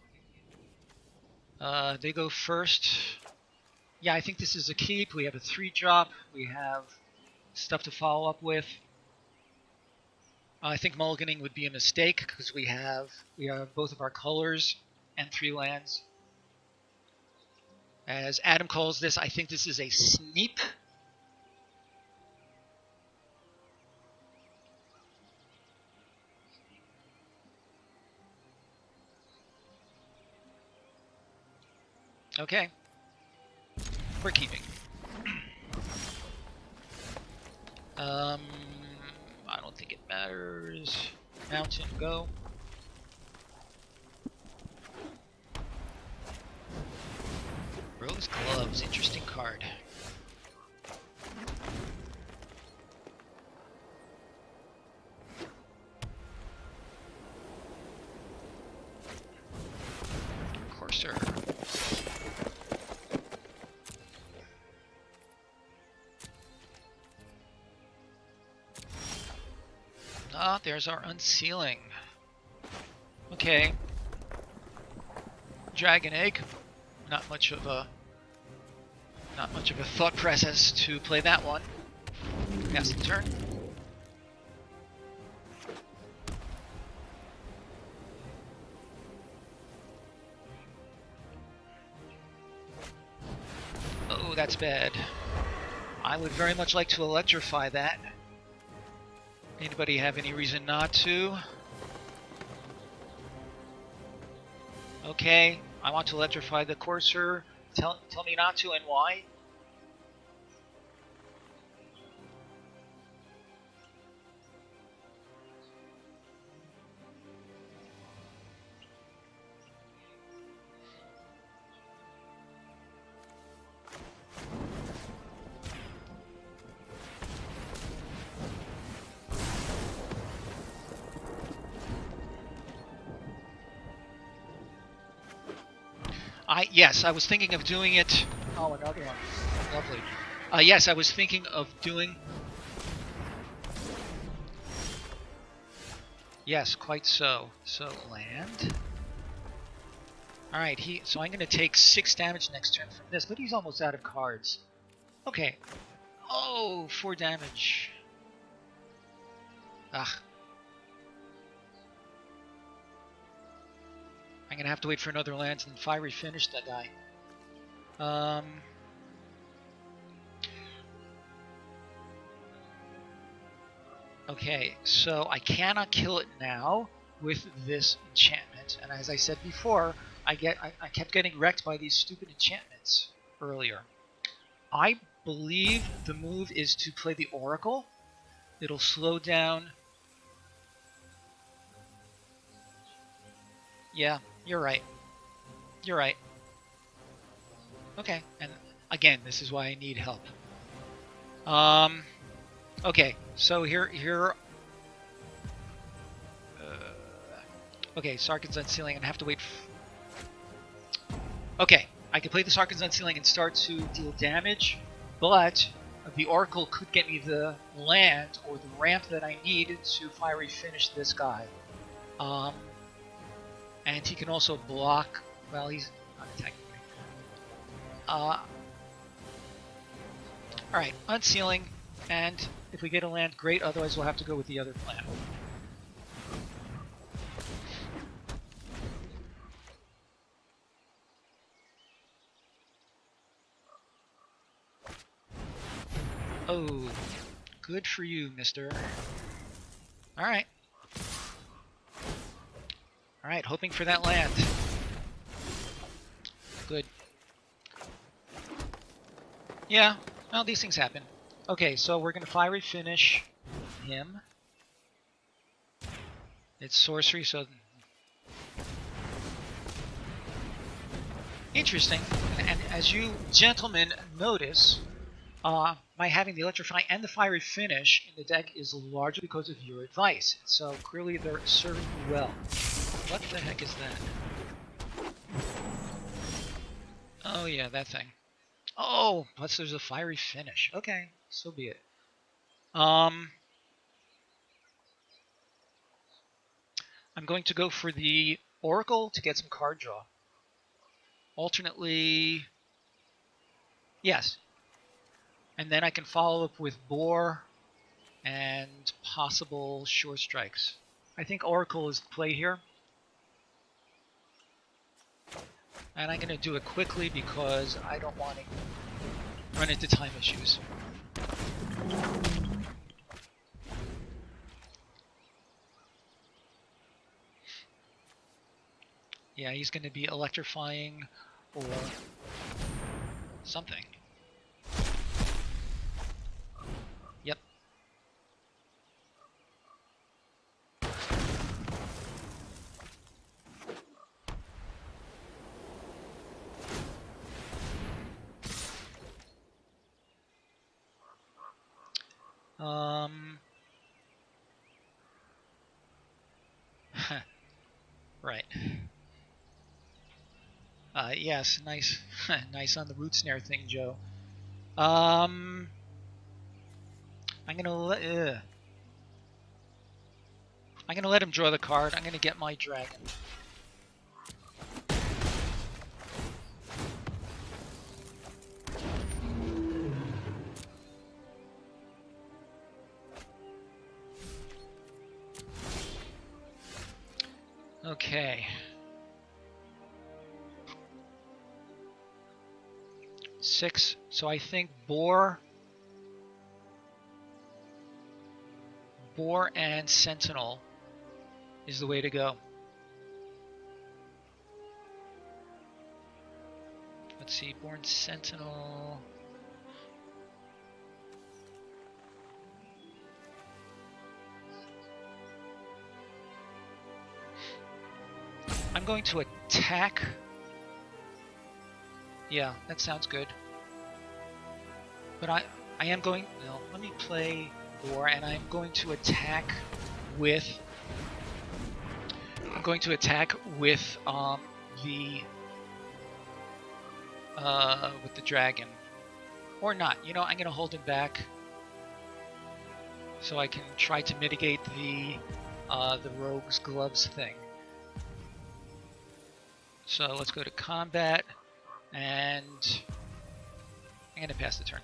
They go first. Yeah, I think this is a keep. We have a 3-drop. We have stuff to follow up with. I think mulliganing would be a mistake because we have both of our colors and 3 lands. As Adam calls this, I think this is a sneap. Okay. We're keeping. I don't think it matters. Mountain, go. Rose Gloves, interesting card. Courser. Ah, there's our Unsealing. Okay. Dragon Egg. Not much of a thought process to play that one. Pass the turn. Oh, that's bad. I would very much like to electrify that. Anybody have any reason not to? Okay, I want to electrify the Courser. Tell me not to and why. Yes, I was thinking of doing it. Oh, another one. Lovely. Yes, I was thinking of doing. Yes, quite so. So land. Alright, so I'm gonna take 6 damage next turn from this, but he's almost out of cards. Okay. Oh, 4 damage. Ugh. I'm gonna have to wait for another land and fiery finish that guy. Okay, so I cannot kill it now with this enchantment, and as I said before, I kept getting wrecked by these stupid enchantments earlier. I believe the move is to play the Oracle. It'll slow down. Yeah, you're right. You're right. Okay, and again, this is why I need help. Okay, so here. Okay, Sarkhan's Unsealing, and I have to wait. Okay, I can play the Sarkhan's Unsealing and start to deal damage, but the Oracle could get me the land or the ramp that I need to fiery finish this guy. And he can also block. Well, he's not attacking me. Alright, Unsealing, and if we get a land, great, otherwise we'll have to go with the other plan. Oh, good for you, mister. Alright. Alright, hoping for that land. Good. Yeah, well, these things happen. Okay, so we're going to fiery finish him. It's sorcery, so... Interesting. And as you gentlemen notice, my having the Electrify and the Fiery Finish in the deck is largely because of your advice. So clearly they're serving you well. What the heck is that? Oh yeah, that thing. Oh, plus there's a Fiery Finish. Okay, so be it. I'm going to go for the Oracle to get some card draw. Alternately, yes. And then I can follow up with Boar and possible Shore Strikes. I think Oracle is the play here. And I'm going to do it quickly because I don't want to run into time issues. Yeah, he's going to be electrifying or something. Yep. Right. Yes, nice, nice on the root snare thing, Joe. I'm gonna let him draw the card. I'm gonna get my dragon. Okay. 6. So I think Boar and Sentinel is the way to go. Let's see, Boar and Sentinel. I'm going to attack. Yeah, that sounds good. But I am going. No, let me play Boar, and I'm going to attack with. I'm going to attack with the dragon, or not. You know, I'm going to hold him back so I can try to mitigate the the rogue's gloves thing. So let's go to combat, and I'm gonna pass the turn.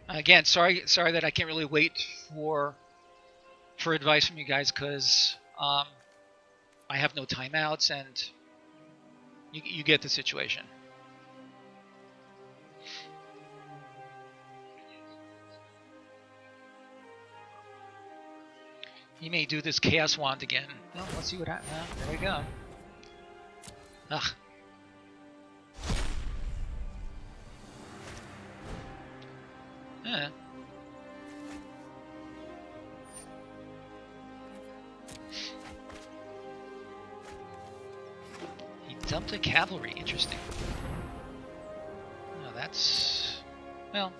Again, sorry that I can't really wait for advice from you guys, because I have no timeouts, and you get the situation. He may do this Chaos Wand again. Oh, let's see what happens. Oh, there we go. Ugh. He dumped a cavalry. Interesting. Oh, that's... well...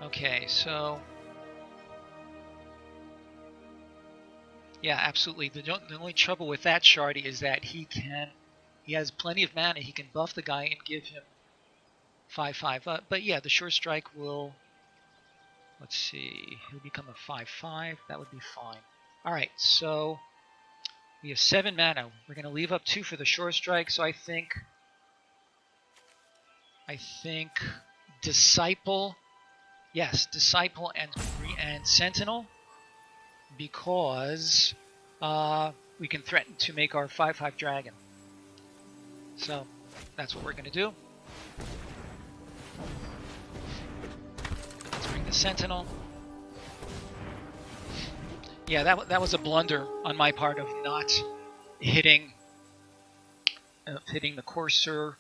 Okay, so yeah, absolutely. The only trouble with that Shardy is that he has plenty of mana. He can buff the guy and give him 5/5. But yeah, the Sure Strike will. Let's see, he'll become a 5/5. That would be fine. All right, so we have 7 mana. We're gonna leave up 2 for the Sure Strike. So I think Disciple. Yes, Disciple and Sentinel, because we can threaten to make our 5/5 dragon. So that's what we're going to do. Let's bring the Sentinel. Yeah, that was a blunder on my part of not hitting the Courser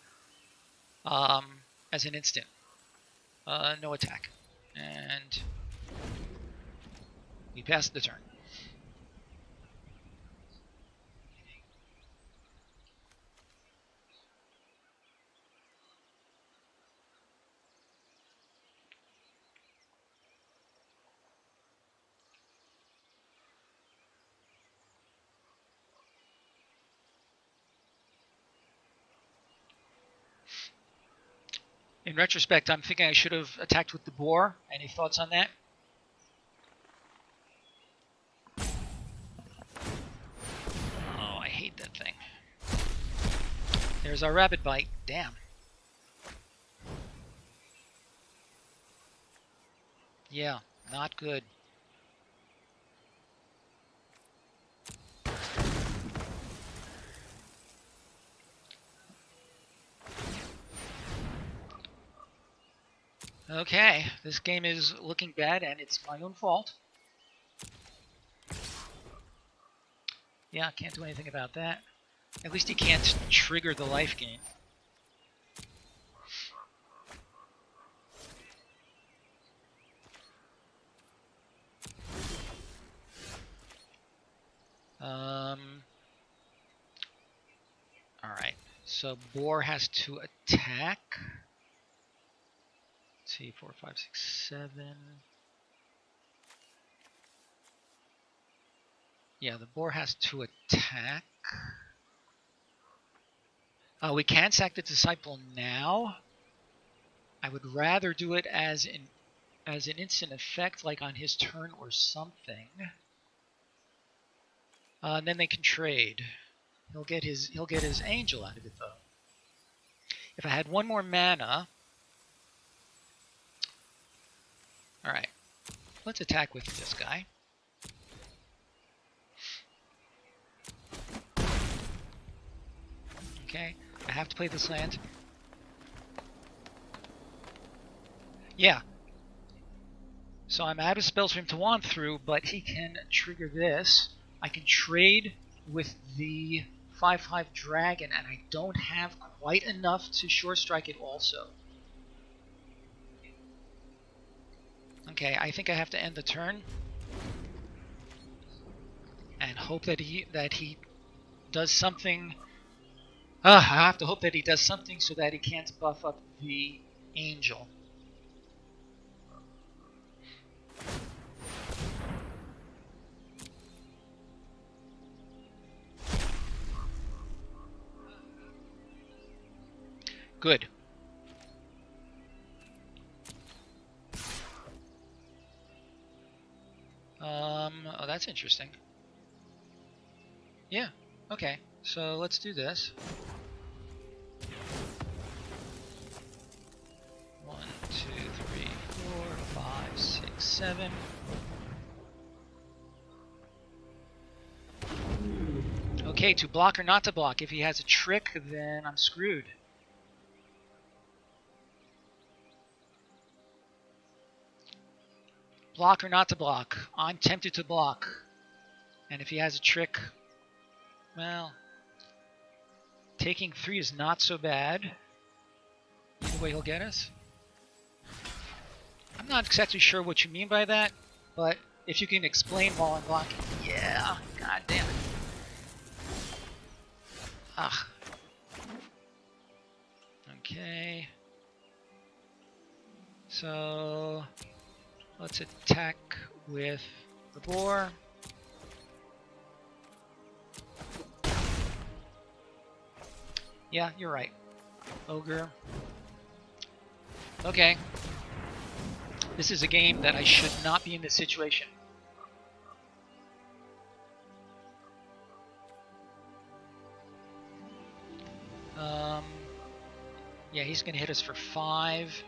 as an instant. No attack. And we passed the turn. In retrospect, I'm thinking I should have attacked with the boar. Any thoughts on that? Oh, I hate that thing. There's our rabbit bite. Damn. Yeah, not good. Okay, this game is looking bad, and it's my own fault. Yeah, can't do anything about that. At least he can't trigger the life gain. Alright, so boar has to attack. Let's see, 4, 5, 6, 7. Yeah, the boar has to attack. We can sack the Disciple now. I would rather do it as an instant effect, like on his turn or something. And then they can trade. He'll get his angel out of it though. If I had 1 more mana. Alright. Let's attack with this guy. Okay. I have to play this land. Yeah. So I'm out of spells for him to wand through, but he can trigger this. I can trade with the 5/5 dragon, and I don't have quite enough to Sure Strike it also. Okay, I think I have to end the turn and hope that he does something. I have to hope that he does something so that he can't buff up the angel. Good. Oh, that's interesting. Yeah, okay. So let's do this. 1, 2, 3, 4, 5, 6, 7. Okay, to block or not to block. If he has a trick, then I'm screwed. Block or not to block. I'm tempted to block. And if he has a trick, well, taking 3 is not so bad. Either way he'll get us. I'm not exactly sure what you mean by that, but if you can explain while I'm blocking. Yeah, god damn it. Ah. Okay. So let's attack with the boar. Yeah, you're right. Ogre. Okay. This is a game that I should not be in this situation. Yeah, he's going to hit us for 5.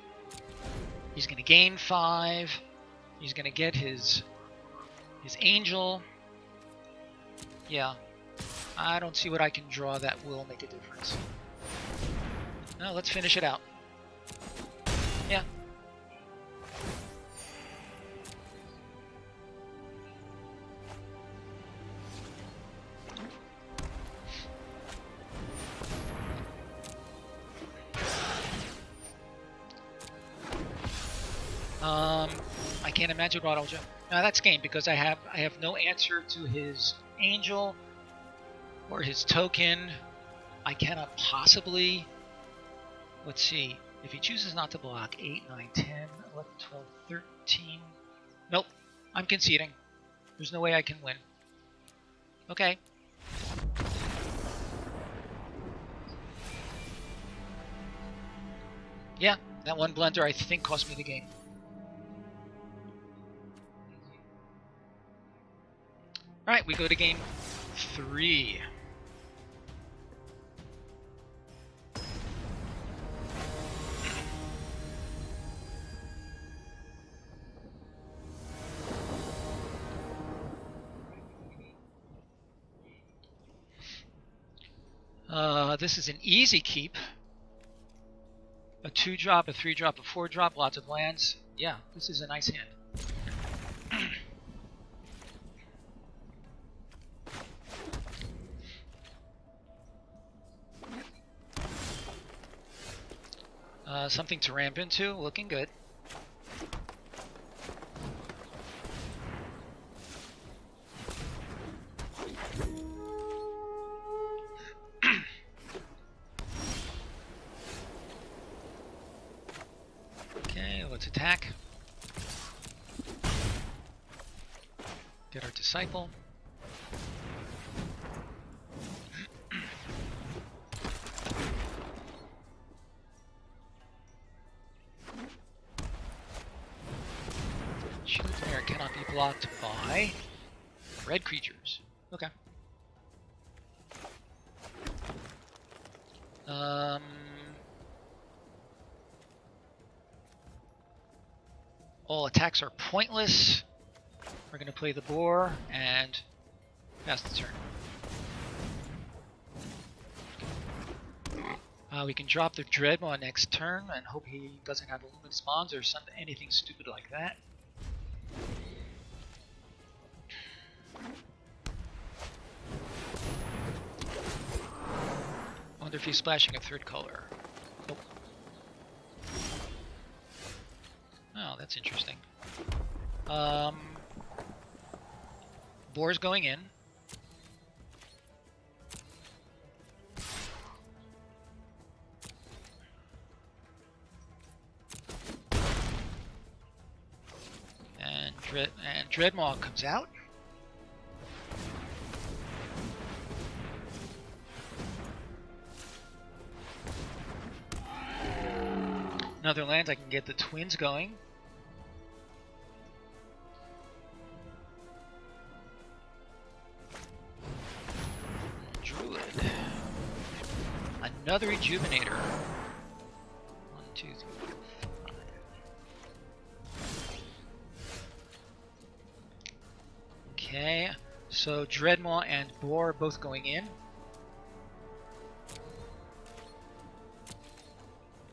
He's going to gain 5. He's going to get his angel. Yeah. I don't see what I can draw that will make a difference. No, let's finish it out. Yeah. I can't imagine what I'll do. Now that's game because I have no answer to his angel or his token. I cannot possibly. Let's see. If he chooses not to block 8, 9, 10, 11, 12, 13. Nope. I'm conceding. There's no way I can win. Okay. Yeah, that one blunder I think cost me the game. Alright, we go to game 3. This is an easy keep. A 2-drop, a 3-drop, a 4-drop, lots of lands. Yeah, this is a nice hand. Something to ramp into, looking good. Okay, let's attack. Get our disciple. Shield Mirror cannot be blocked by red creatures. Okay. All attacks are pointless. We're going to play the boar and pass the turn. We can drop the Dreadmaw next turn and hope he doesn't have a Luminous Bonds or something, anything stupid like that. I wonder if he's splashing a 3rd color. Nope. Oh, that's interesting. Boar's going in. And Dreadmaw comes out. another land, I can get the twins going. Druid. Another Rejuvenator. 1, 2, 3, 4, 5. Okay, so Dreadmaw and Boar both going in.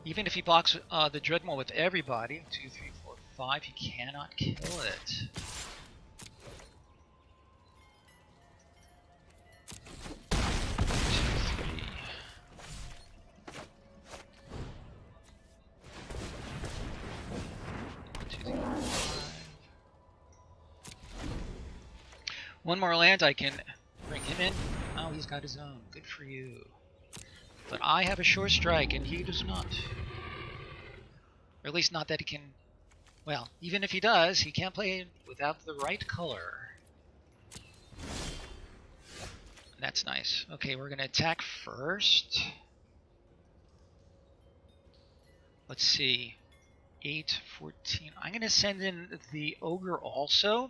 Even if he blocks the Dreadmaw with everybody, 2, 3, 4, 5, he cannot kill it. One more land, I can bring him in. Oh, he's got his own. Good for you. But I have a Sure Strike, and he does not. Or at least not that he can... Well, even if he does, he can't play without the right color. That's nice. Okay, we're going to attack first. Let's see. 8, 14. I'm going to send in the Ogre also.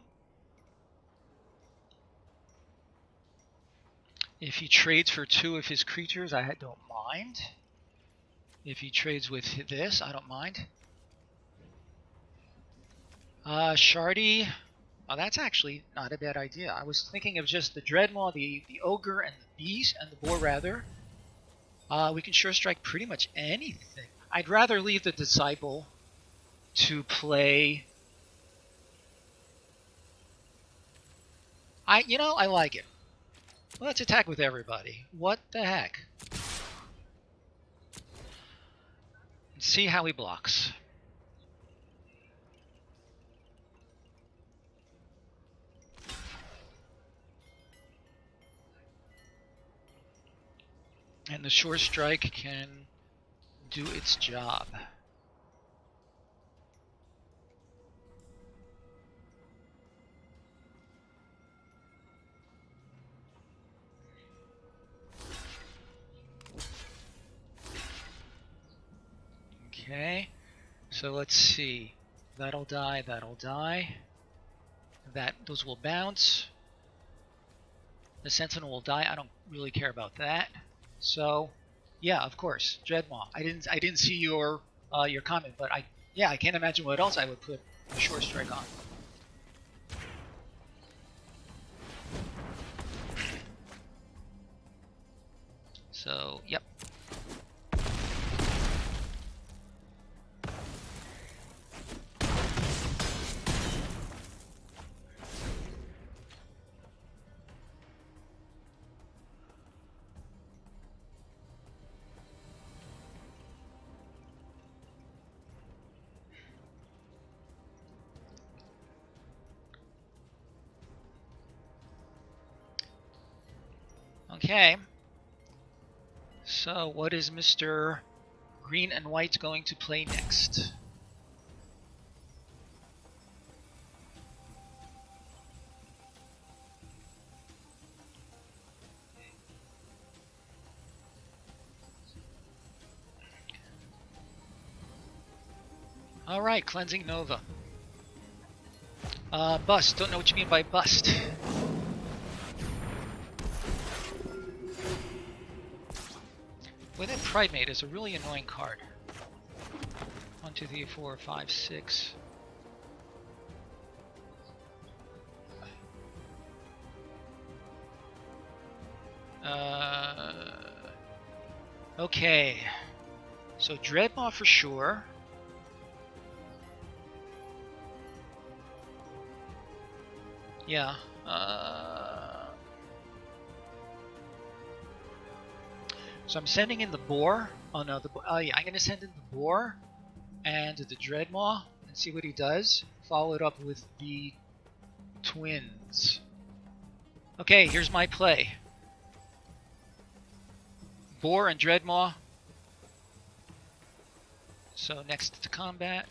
If he trades for 2 of his creatures, I don't mind. If he trades with this, I don't mind. Shardy. Oh, that's actually not a bad idea. I was thinking of just the Dreadmaw, the Ogre, and the Beast, and the Boar rather. We can Sure Strike pretty much anything. I'd rather leave the Disciple to play... I like it. Let's attack with everybody. What the heck? Let's see how he blocks. And the Sure Strike can do its job. Okay, so let's see. That'll die, that'll die. Those will bounce. The Sentinel will die. I don't really care about that. So, yeah, of course, Dreadmaw. I didn't see your comment, but I can't imagine what else I would put a Sure Strike on. So, yep. Okay, so what is Mr. Green and White going to play next? Alright, Cleansing Nova. Bust, don't know what you mean by bust. Well, that Primate is a really annoying card. 1, 2, 3, 4, 5, 6. Okay. So Dreadmaw for sure. Yeah. So I'm sending in the Boar. Oh no, yeah, I'm gonna send in the Boar and the Dreadmaw and see what he does. Follow it up with the Twins. Okay, here's my play. Boar and Dreadmaw. So next to combat.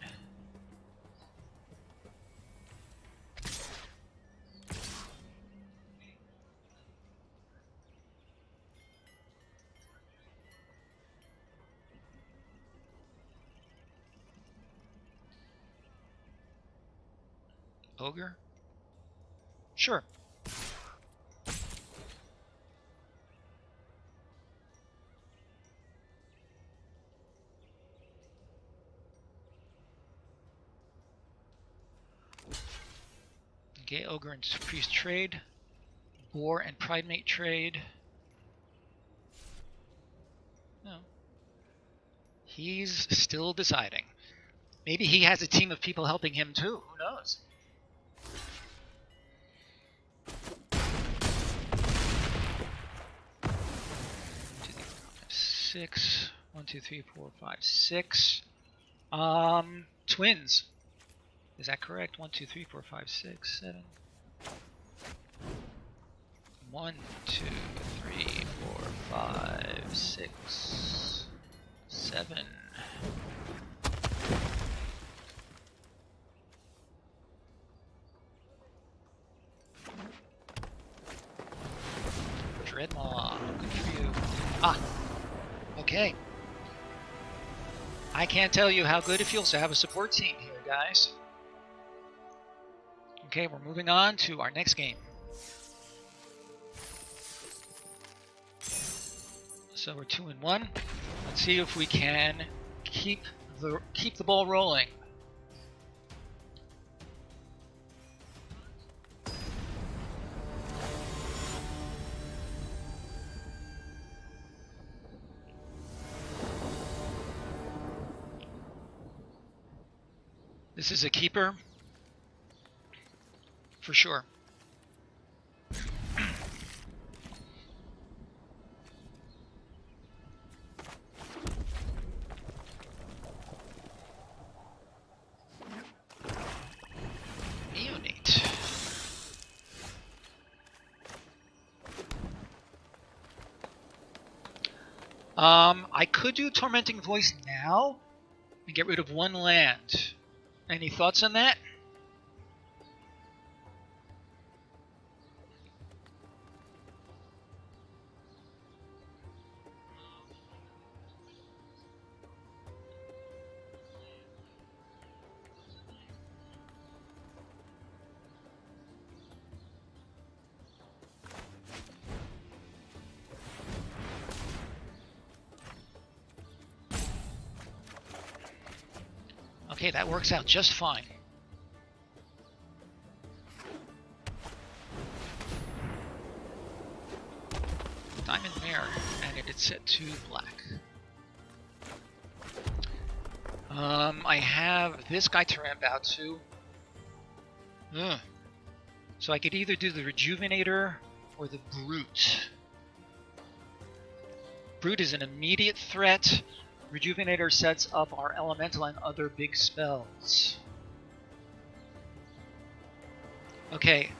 Ogre? Sure. Okay, Ogre and Priest trade. Boar and Primate trade. No. He's still deciding. Maybe he has a team of people helping him too. Who knows? Six. 1, 2, 3, 4, 5, 6. Twins. Is that correct? 1, 2, 3, 4, 5, 6, 7. 1, 2, 3, 4, 5, 6, 7. Dreadmaw, good for you. Ah, okay. I can't tell you how good it feels to have a support team here, guys. Okay, we're moving on to our next game. So we're 2-1. Let's see if we can keep the ball rolling. This is a keeper, for sure. Neonate. I could do Tormenting Voice now and get rid of one land. Any thoughts on that? Okay, that works out just fine. Diamond Mare, and it's set to black. I have this guy to ramp out to. So I could either do the Rejuvenator or the Brute. Brute is an immediate threat. Rejuvenator sets up our Elemental and other big spells. Okay,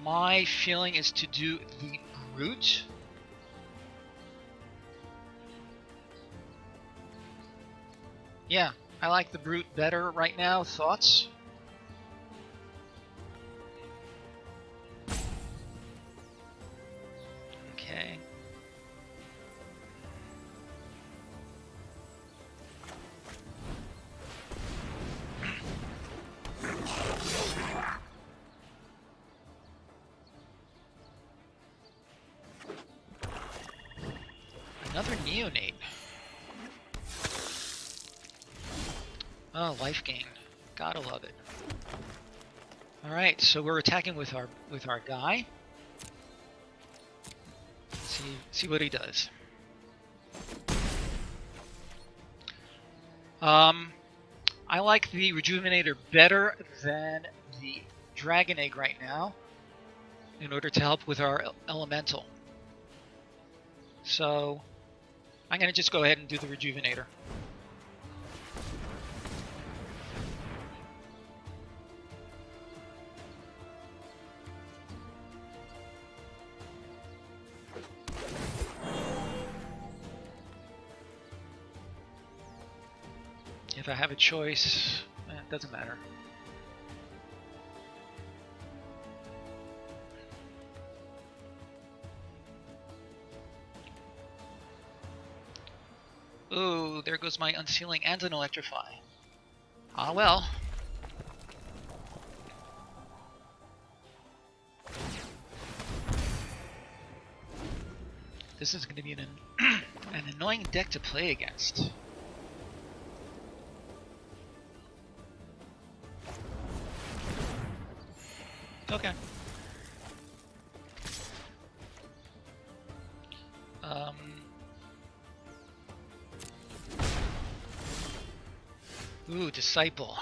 my feeling is to do the Brute. Yeah, I like the Brute better right now. Thoughts? Okay. Another Neonate. Oh, life gain. Gotta love it. Alright, so we're attacking with our guy. See what he does. I like the Rejuvenator better than the Dragon Egg right now in order to help with our Elemental. So I'm going to just go ahead and do the Rejuvenator. If I have a choice, it doesn't matter. Ooh, there goes my Unsealing and an Electrify. Ah well. This is going to be an annoying deck to play against. Okay. Ooh, Disciple.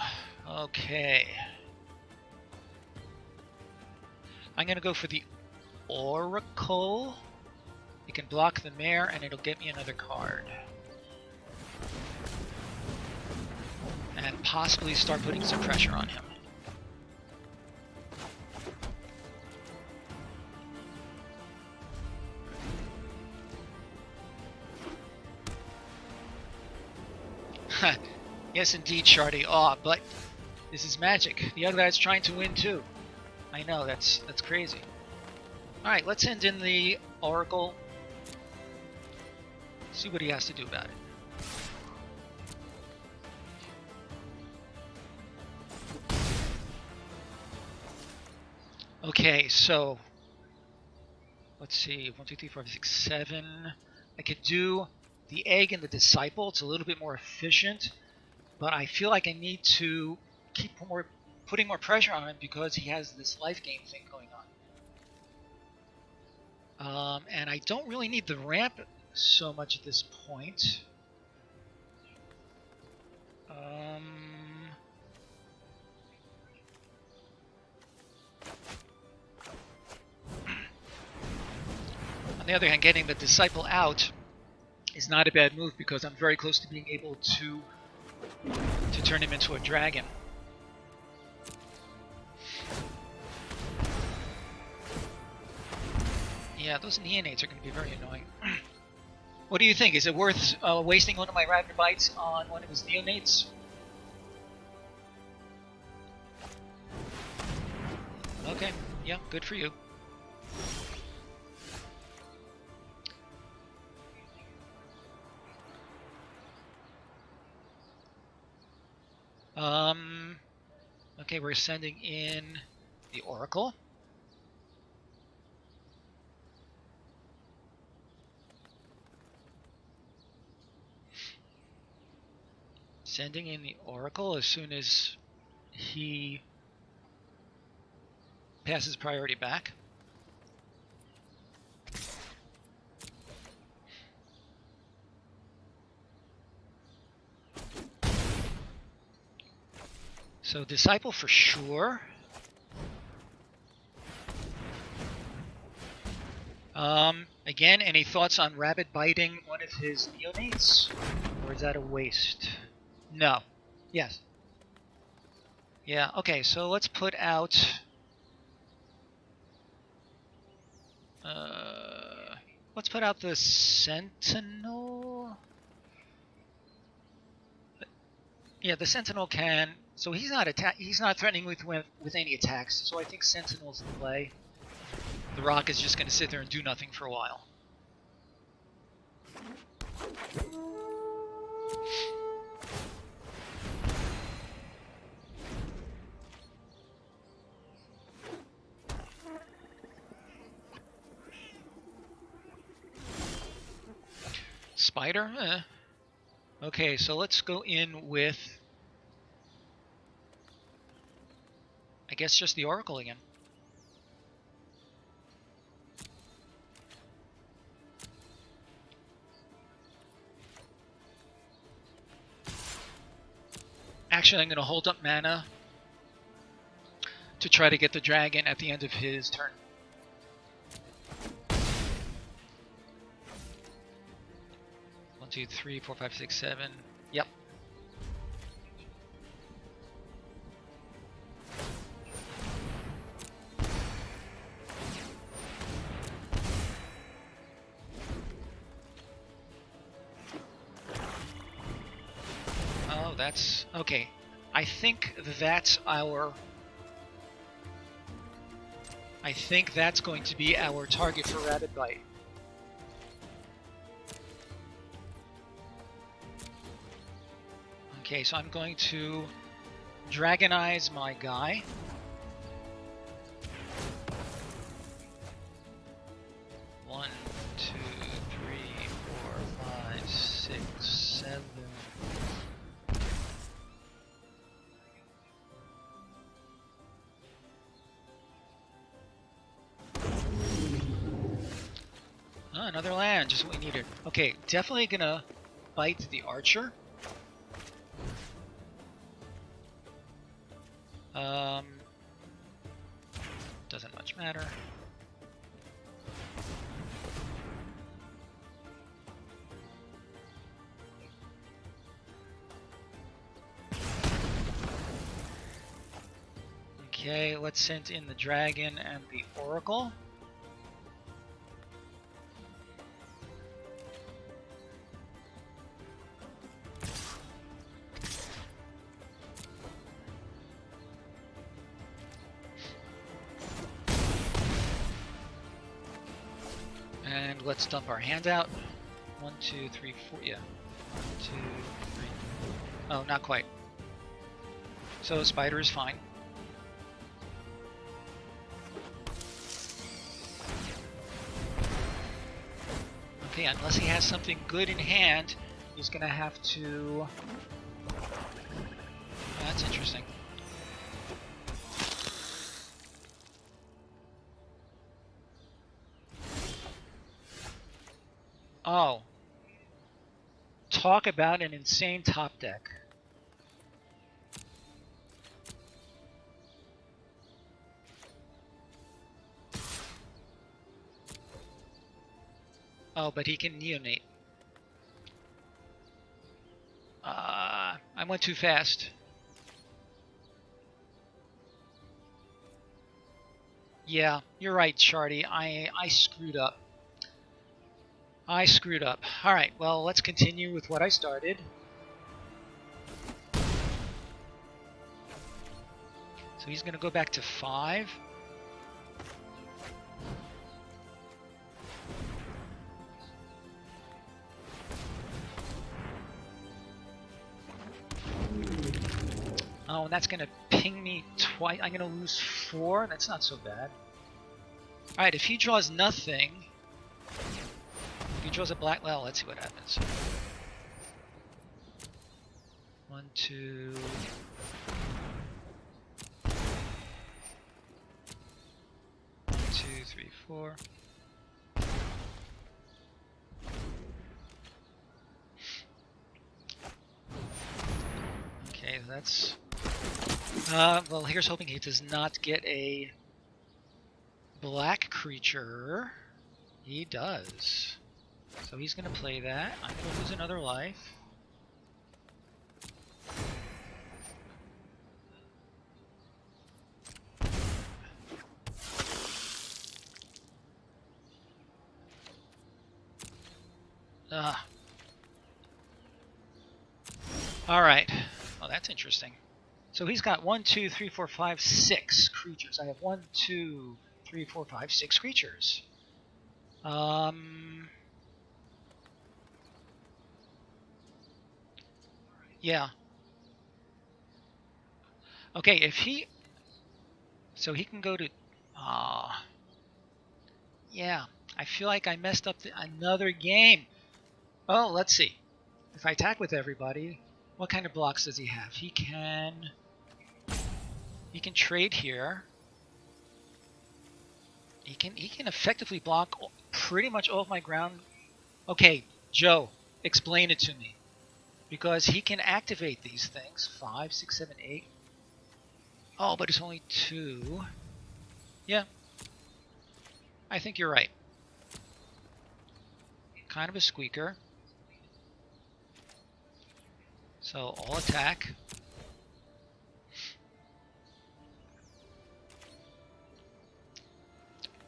Okay. I'm gonna go for the Oracle. It can block the Mare and it'll get me another card. And possibly start putting some pressure on him. Yes, indeed, Shardy. Oh, but this is Magic. The other guy's trying to win too. I know, that's crazy. All right, let's send in the Oracle. See what he has to do about it. Okay, so let's see. 1, 2, 3, 4, 5, 6, 7. I could do the Egg and the Disciple. It's a little bit more efficient. But I feel like I need to keep putting more pressure on him because he has this life gain thing going on. And I don't really need the ramp so much at this point. On the other hand, getting the Disciple out is not a bad move because I'm very close to being able to turn him into a dragon. Yeah, those neonates are going to be very annoying. What do you think? Is it worth wasting one of my rapid bites on one of his neonates? Okay, yeah, good for you. Okay, we're sending in the Oracle. Sending in the Oracle as soon as he passes priority back. So Disciple for sure. Again, any thoughts on rabbit biting one of his neonates? Or is that a waste? No. Yes. Yeah, okay, so let's put out... let's put out the Sentinel. Yeah, the Sentinel can... So he's not threatening with any attacks, so I think Sentinel's in play. The Rock is just going to sit there and do nothing for a while. Spider? Okay, so let's go in with... I guess just the Oracle again. Actually, I'm going to hold up mana to try to get the dragon at the end of his turn. One, two, three, four, five, six, seven. Yep. That's okay. I think that's going to be our target for Rabbit Bite. Okay, so I'm going to Dragonize my guy. One, two, Oh, another land, just what we needed. Okay, definitely gonna bite the archer. Doesn't much matter. Okay, let's send in the dragon and the oracle. And let's dump our handout. 1, 2, 3, 4. Yeah. 1, 2, 3. Oh, not quite. So spider is fine. Okay, unless he has something good in hand, he's gonna have to. That's interesting. Oh. Talk about an insane top deck. Oh, but he can neonate. I went too fast. Yeah, you're right, Shardy. I screwed up. I screwed up. Alright, well, let's continue with what I started. So he's going to go back to 5. Oh, and that's going to ping me twice. I'm going to lose 4. That's not so bad. Alright, if he draws nothing... If he draws a black... Well, let's see what happens. 1, 2... 1, 2, 3, 4... Okay, that's... well, here's hoping he does not get a black creature. He does. So he's going to play that. I'm going to lose another life. Alright. Oh, that's interesting. So he's got 1, 2, 3, 4, 5, 6 creatures. I have 1, 2, 3, 4, 5, 6 creatures. Yeah. Okay, if he... So he can go to... yeah, I feel like I messed up another game. Oh, let's see. If I attack with everybody, what kind of blocks does he have? He can trade here. He can effectively block pretty much all of my ground. Okay, Joe, explain it to me. Because he can activate these things. 5, 6, 7, 8. Oh, but it's only 2. Yeah. I think you're right. Kind of a squeaker. So, all attack.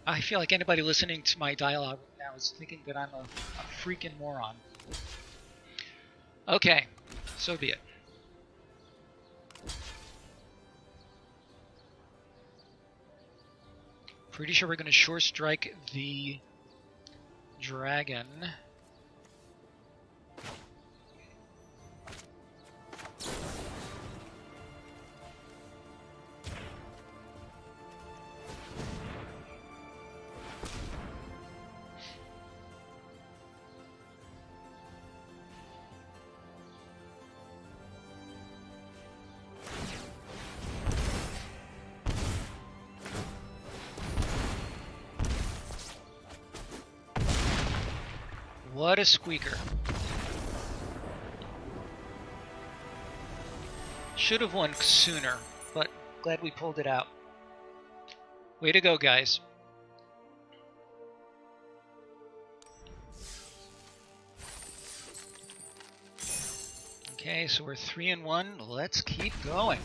I feel like anybody listening to my dialogue now is thinking that I'm a freaking moron. Okay, so be it. Pretty sure we're going to short strike the dragon. What a squeaker. Should have won sooner, but glad we pulled it out. Way to go, guys. Okay, so we're 3-1. Let's keep going.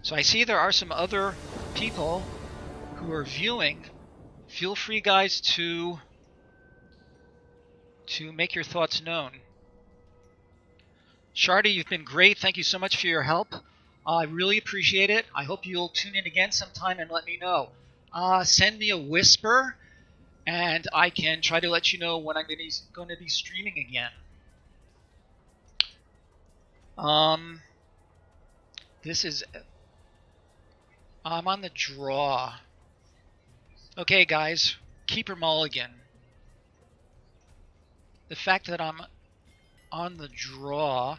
So I see there are some other people who are viewing. Feel free, guys, to make your thoughts known. Shardy, you've been great. Thank you so much for your help. I really appreciate it. I hope you'll tune in again sometime and let me know. Send me a whisper, and I can try to let you know when I'm going to be streaming again. This is... I'm on the draw. Okay, guys. Keeper mulligan. The fact that I'm on the draw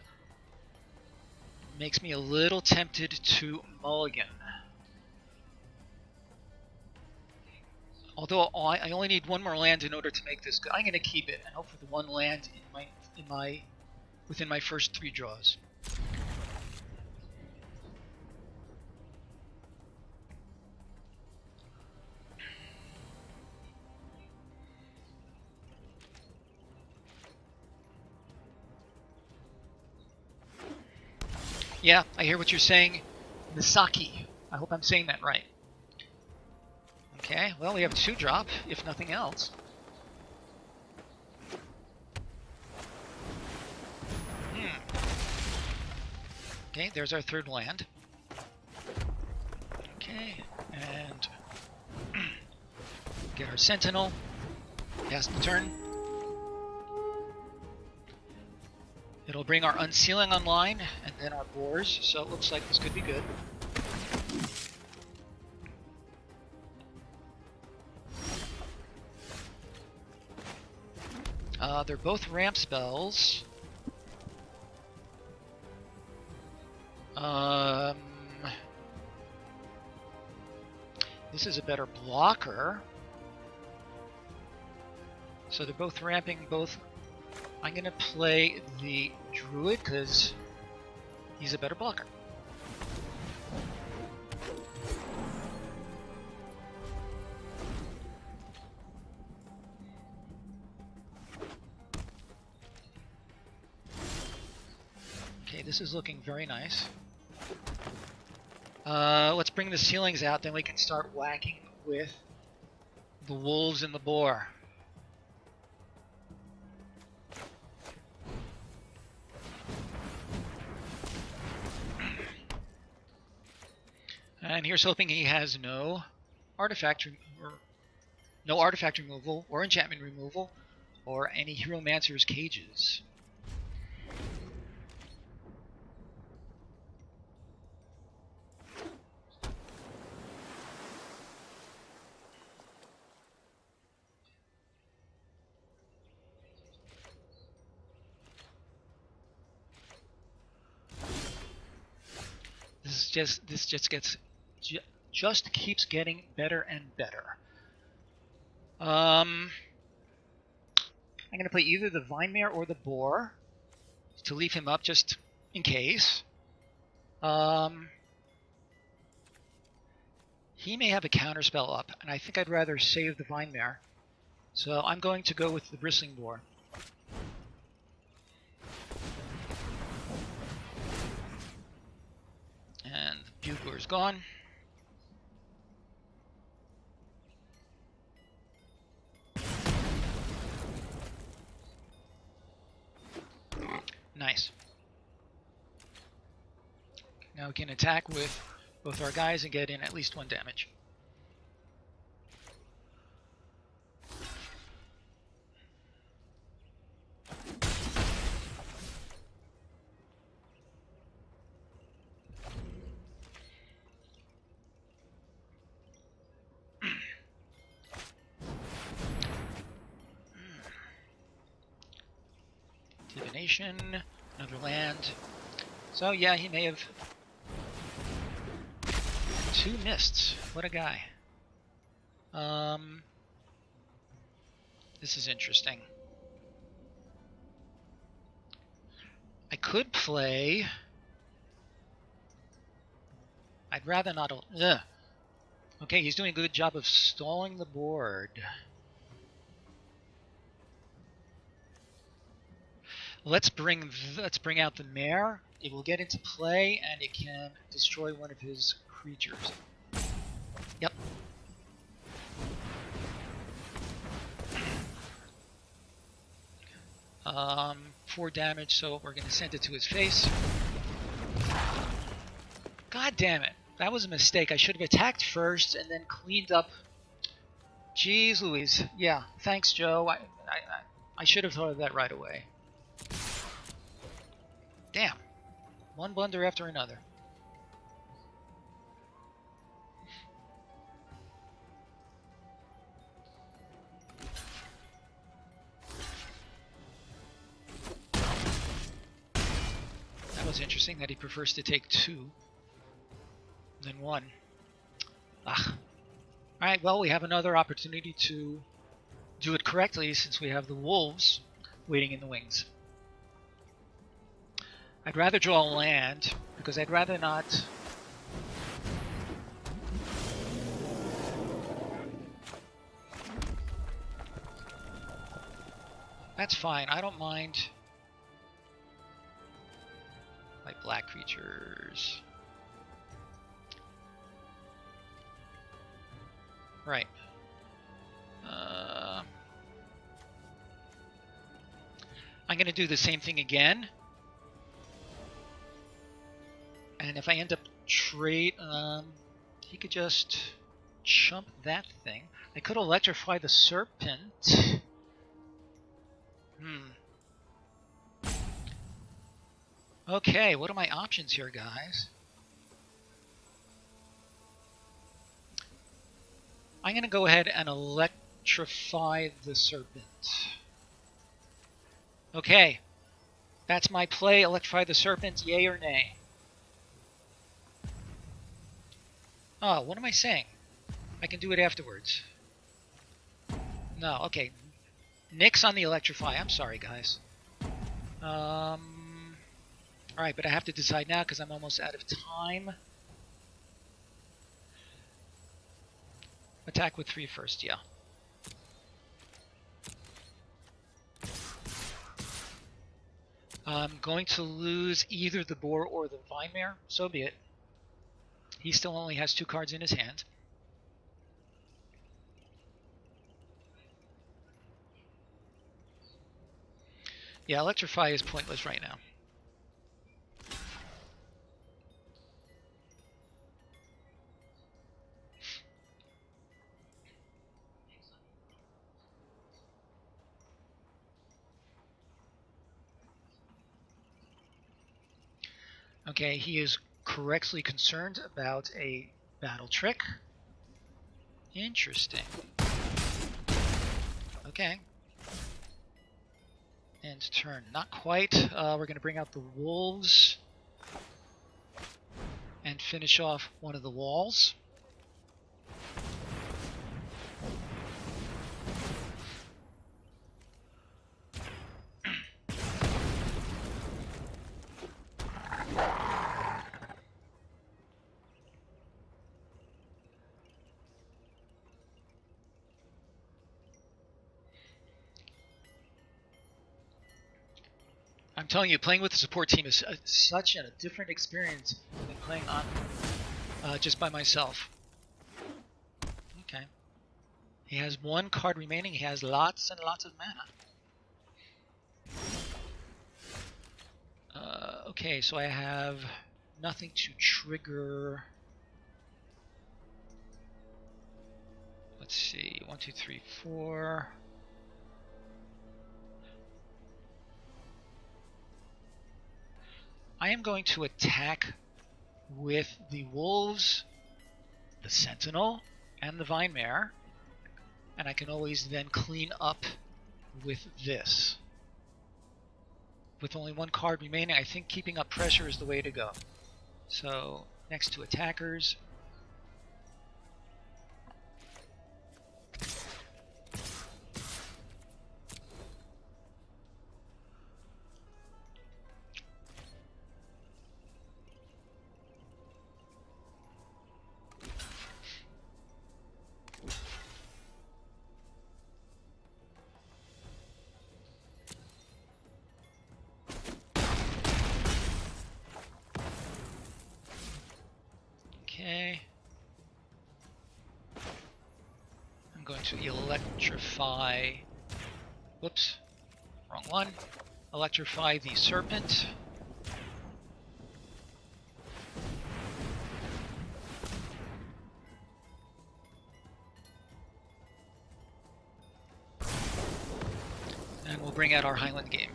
makes me a little tempted to mulligan. Although I only need one more land in order to make this good. I'm going to keep it and hope for the one land within my first 3 draws. Yeah, I hear what you're saying. Misaki. I hope I'm saying that right. Okay, well, we have 2 drop, if nothing else. Okay, there's our 3rd land. Okay, and get our sentinel. Pass the turn. It'll bring our unsealing online, and then our boars, so it looks like this could be good. They're both ramp spells. This is a better blocker. So they're both ramping both. I'm going to play the druid because he's a better blocker. Okay, this is looking very nice. Let's bring the ceilings out, then we can start whacking with the wolves and the boar. And here's hoping he has no artifact removal or enchantment removal or any Heromancer's cages. This just keeps getting better and better. I'm going to play either the Vine Mare or the Boar to leave him up just in case. He may have a counterspell up, and I think I'd rather save the Vine Mare. So I'm going to go with the Bristling Boar. And the Bugler's gone. Nice. Now we can attack with both our guys and get in at least 1 damage. Divination, another land. So yeah, he may have 2 mists. What a guy. This is interesting. I could play... I'd rather not... Ugh. Okay, he's doing a good job of stalling the board. Let's bring out the mare. It will get into play, and it can destroy one of his creatures. Yep. 4 damage, so we're going to send it to his face. God damn it. That was a mistake. I should have attacked first and then cleaned up. Jeez Louise. Yeah, thanks, Joe. I should have thought of that right away. Damn. One blunder after another. That was interesting that he prefers to take 2 than 1. Ah. Alright, well, we have another opportunity to do it correctly since we have the wolves waiting in the wings. I'd rather draw a land because I'd rather not... That's fine, I don't mind my black creatures. Right. I'm going to do the same thing again. And if I end up trade, he could just chump that thing. I could electrify the serpent. Okay, what are my options here, guys? I'm going to go ahead and electrify the serpent. Okay, that's my play. Electrify the serpent, yay or nay? Oh, what am I saying? I can do it afterwards. No, okay. Nix on the electrify. I'm sorry, guys. Alright, but I have to decide now because I'm almost out of time. Attack with 3 first, yeah. I'm going to lose either the boar or the vine mare. So be it. He still only has 2 cards in his hand. Yeah, electrify is pointless right now. Okay, he is correctly concerned about a battle trick. Interesting. Okay. End turn. Not quite. We're going to bring out the wolves and finish off one of the walls. I'm telling you, playing with the support team is such a different experience than playing on just by myself. Okay. He has 1 card remaining. He has lots and lots of mana. Okay, so I have nothing to trigger. Let's see. 1, 2, 3, 4. I am going to attack with the wolves, the sentinel, and the vine mare, and I can always then clean up with this. with only one card remaining, I think keeping up pressure is the way to go. So next to attackers. Okay. I'm going to electrify. Whoops. Wrong one. Electrify the serpent. And we'll bring out our Highland game.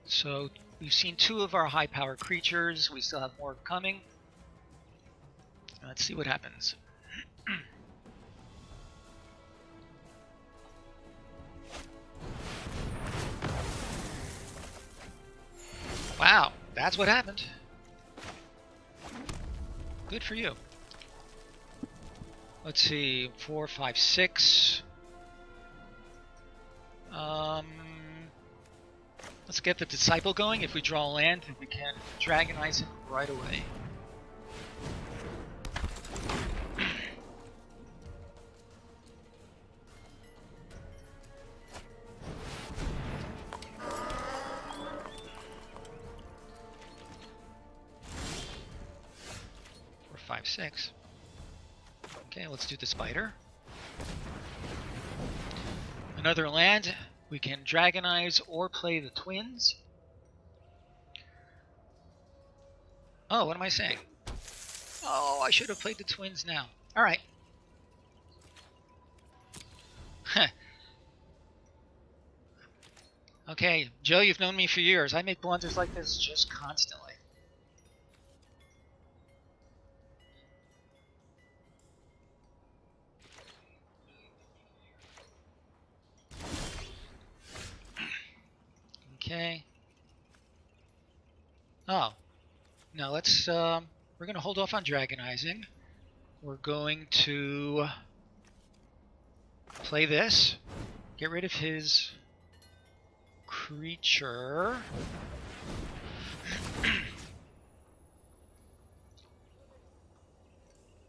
So we've seen 2 of our high-power creatures. We still have more coming. Let's see what happens. Wow, that's what happened. Good for you. Let's see, 4, 5, 6. Let's get the Disciple going. If we draw land, we can Dragonize it right away. Four, 5, 6. Okay, let's do the Spider. Another land. We can Dragonize or play the Twins. Oh, what am I saying? Oh, I should have played the Twins now. Alright. Okay, Joe, you've known me for years. I make blunders like this just constantly. Okay. Oh. Now let's, we're going to hold off on Dragonizing. We're going to play this. Get rid of his creature.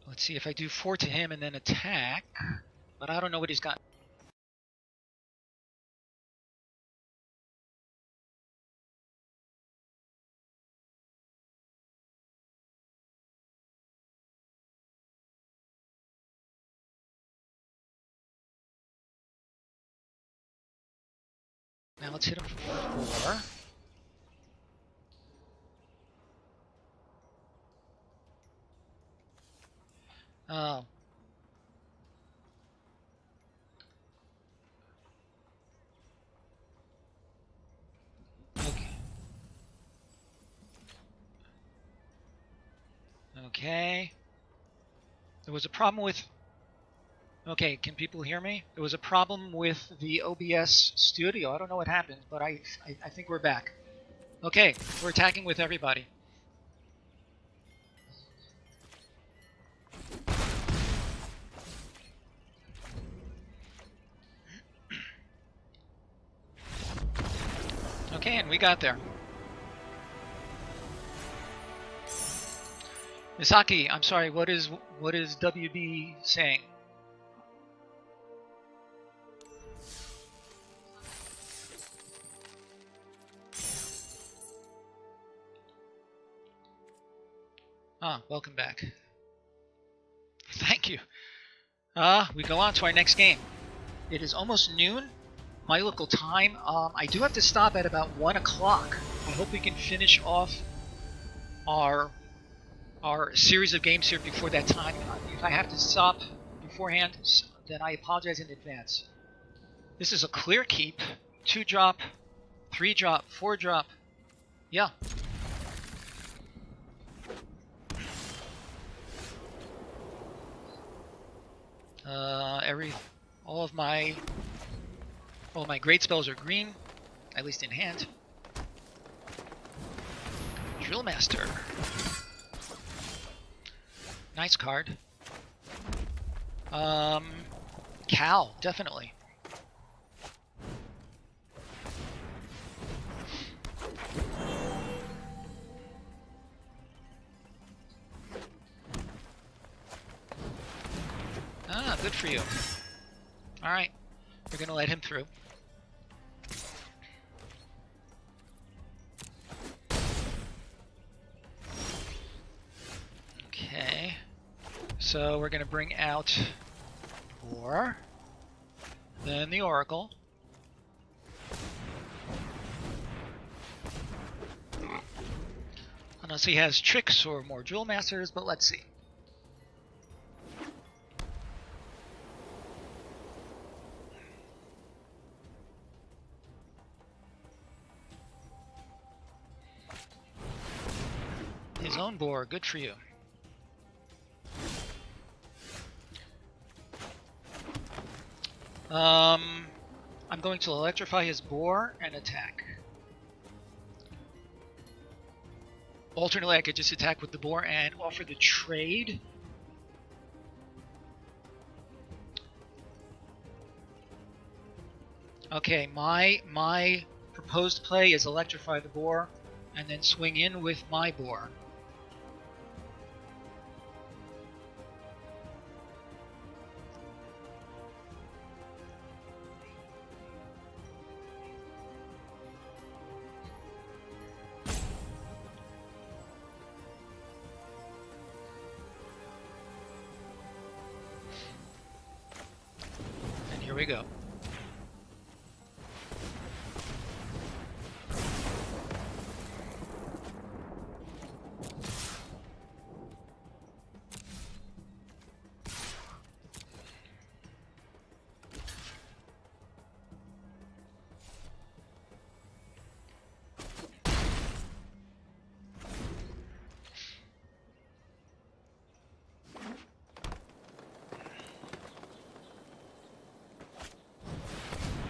Let's see if I do 4 to him and then attack. But I don't know what he's got. Now let's hit him for 4. Oh. Okay. Okay. There was a problem with... Okay, can people hear me? There was a problem with the OBS studio. I don't know what happened, but I think we're back. Okay, we're attacking with everybody. Okay, and we got there. Misaki, I'm sorry, what is WB saying? Ah, welcome back. Thank you. We go on to our next game. It is almost noon, my local time. I do have to stop at about 1 o'clock. I hope we can finish off our series of games here before that time. If I have to stop beforehand, then I apologize in advance. This is a clear keep. 2-drop, 3-drop, 4-drop. Yeah. All of my great spells are green, at least in hand. Drill Master. Nice card. Cal, definitely. Ah, good for you. Alright, we're gonna let him through. Okay, so we're gonna bring out 4, then the Oracle. Unless he has tricks or more Drill Masters, but let's see. His own boar, good for you. I'm going to electrify his boar and attack. Alternately, I could just attack with the boar and offer the trade. Okay, my proposed play is electrify the boar and then swing in with my boar. And here we go.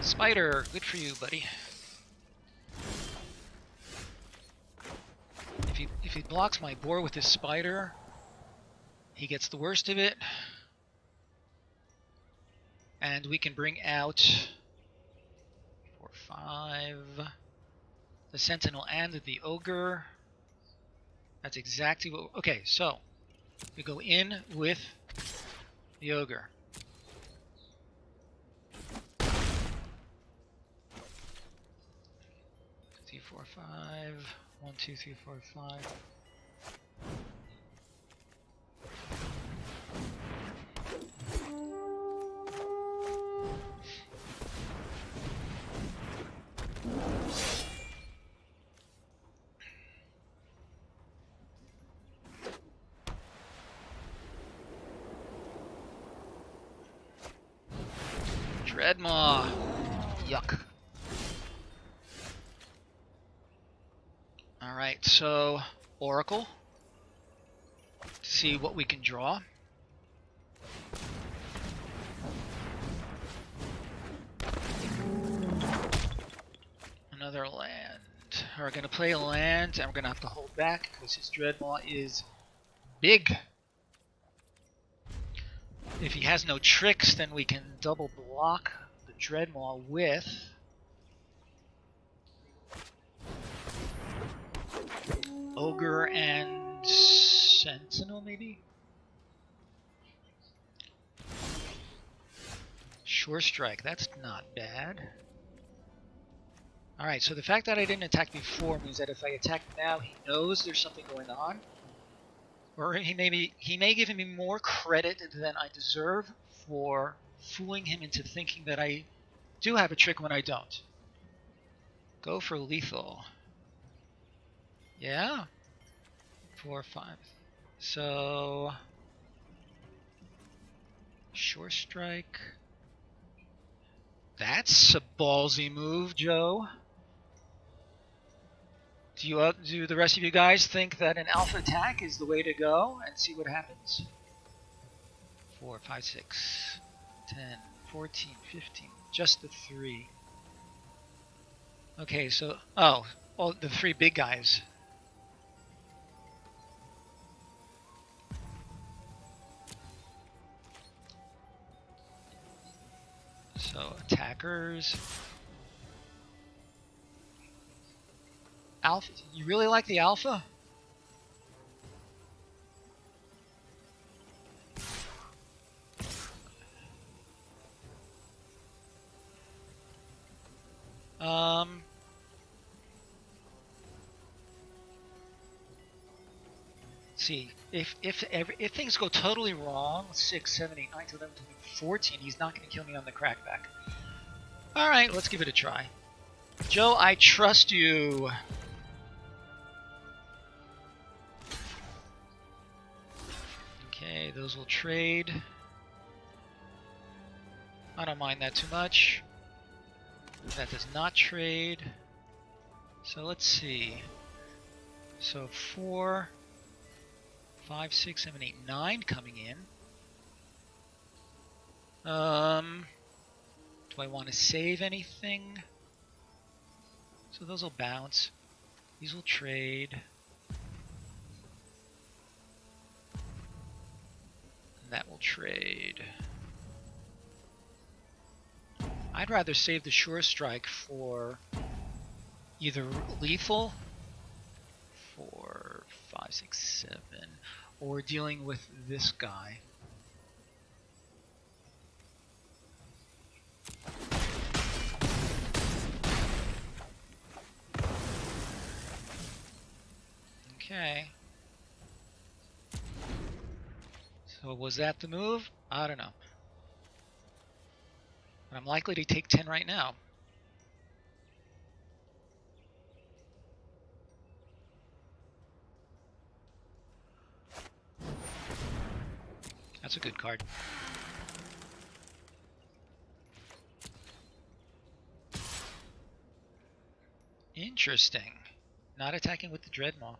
Spider, good for you, buddy. If he blocks my boar with his spider, he gets the worst of it. And we can bring out 4, 5, the Sentinel and the Ogre. That's exactly what... Okay, so we go in with the Ogre. 4, 5. 1, 2, 3, 4, 5. Dreadmaw. Yuck. Alright, so Oracle. See what we can draw. Another land. We're going to play a land, and we're going to have to hold back because his Dreadmaw is big. If he has no tricks, then we can double block the Dreadmaw with Ogre and Sentinel, maybe? Sure Strike, that's not bad. Alright, so the fact that I didn't attack before means that if I attack now, he knows there's something going on. Or he may give me more credit than I deserve for fooling him into thinking that I do have a trick when I don't. Go for lethal. Yeah? 4, 5. So... Sure Strike. That's a ballsy move, Joe. Do the rest of you guys think that an alpha attack is the way to go and see what happens? 4, 5, 6, 10, 14, 15, just the 3. Okay, so, oh, the 3 big guys. So, attackers. Alpha, you really like the alpha? See, if things go totally wrong, 6, 7, 8, 9, 10, 11, 12, 14, he's not going to kill me on the crackback. All right, let's give it a try. Joe, I trust you. Okay, those will trade. I don't mind that too much. That does not trade. So let's see. So 4, 5, 6, 7, 8, 9 coming in. Do I want to save anything? So those will bounce. These will trade. And that will trade. I'd rather save the Sure Strike for either lethal, 4, 5, 6, 7, or dealing with this guy. Okay. So was that the move? I don't know. But I'm likely to take 10 right now. That's a good card. Interesting. Not attacking with the Dreadmaw.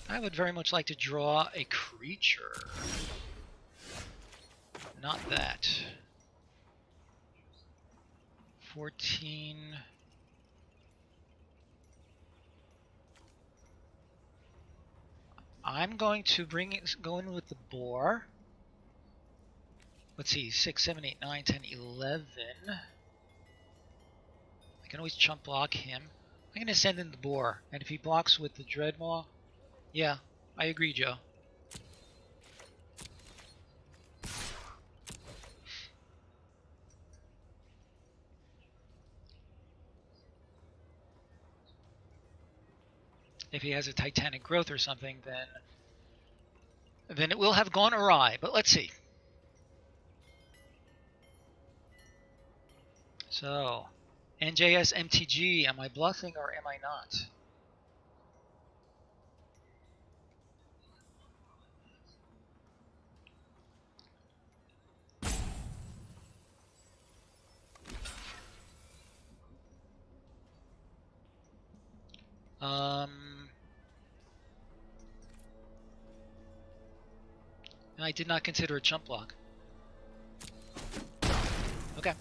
I would very much like to draw a creature. Not that. 14. I'm going to go in with the boar. Let's see, 6, 7, 8, 9, 10, 11. I can always chump block him. I'm going to send in the boar, and if he blocks with the Dreadmaw, yeah, I agree, Joe. If he has a Titanic growth or something, then it will have gone awry. But let's see. So, NJS MTG, am I bluffing or am I not? I did not consider a chump block. Okay.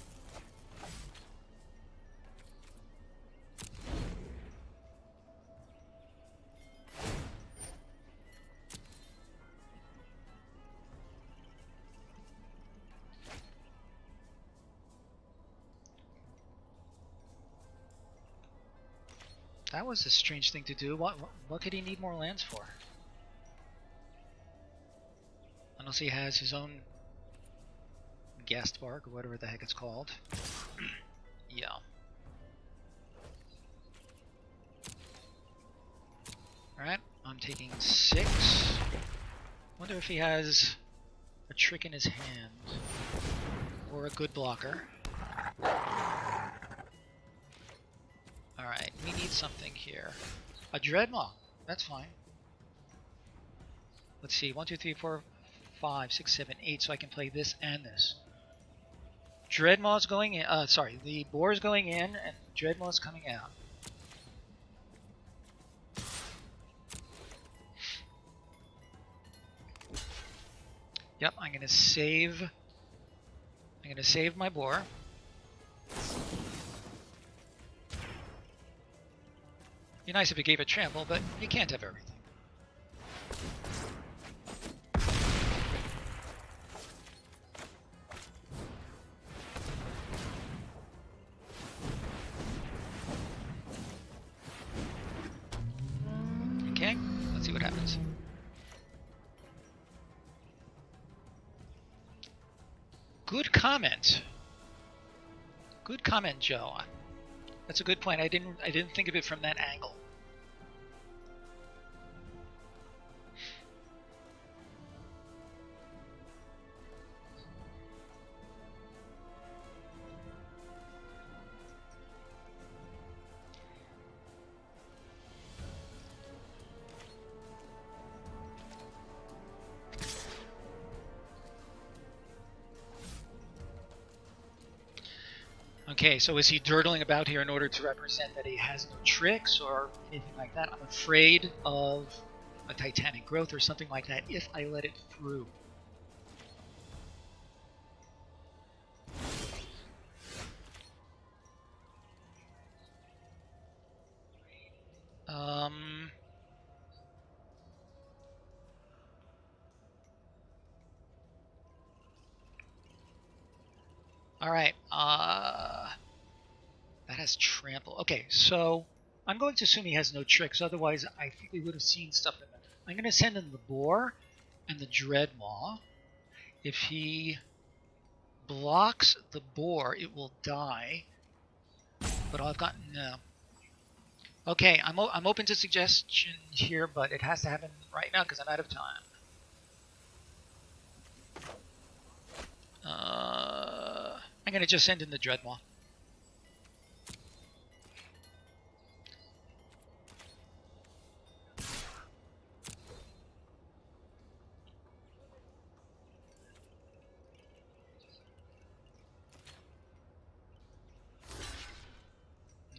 That was a strange thing to do. What could he need more lands for? Unless he has his own guest bark or whatever the heck it's called. Yeah. Alright, I'm taking 6. Wonder if he has a trick in his hand. Or a good blocker. Alright, we need something here. A Dreadmaw. That's fine. Let's see, 1, 2, 3, 4, 5, 6, 7, 8, so I can play this and this. Dreadmaw's going in. Sorry, the boar's going in and Dreadmaw's coming out. Yep, I'm gonna save my boar. Be nice if it gave it trample, but you can't have everything. Okay, let's see what happens. Good comment. Good comment, Joe. That's a good point. I didn't think of it from that angle. Okay, so is he dirtling about here in order to represent that he has no tricks or anything like that? I'm afraid of a titanic growth or something like that if I let it through. All right. That has trample. Okay, so I'm going to assume he has no tricks. Otherwise, I think we would have seen stuff in there. I'm going to send in the boar and the dreadmaw. If he blocks the boar, it will die. But I've got no. Okay, I'm open to suggestion here, but it has to happen right now because I'm out of time. I'm gonna just send in the dreadmaw.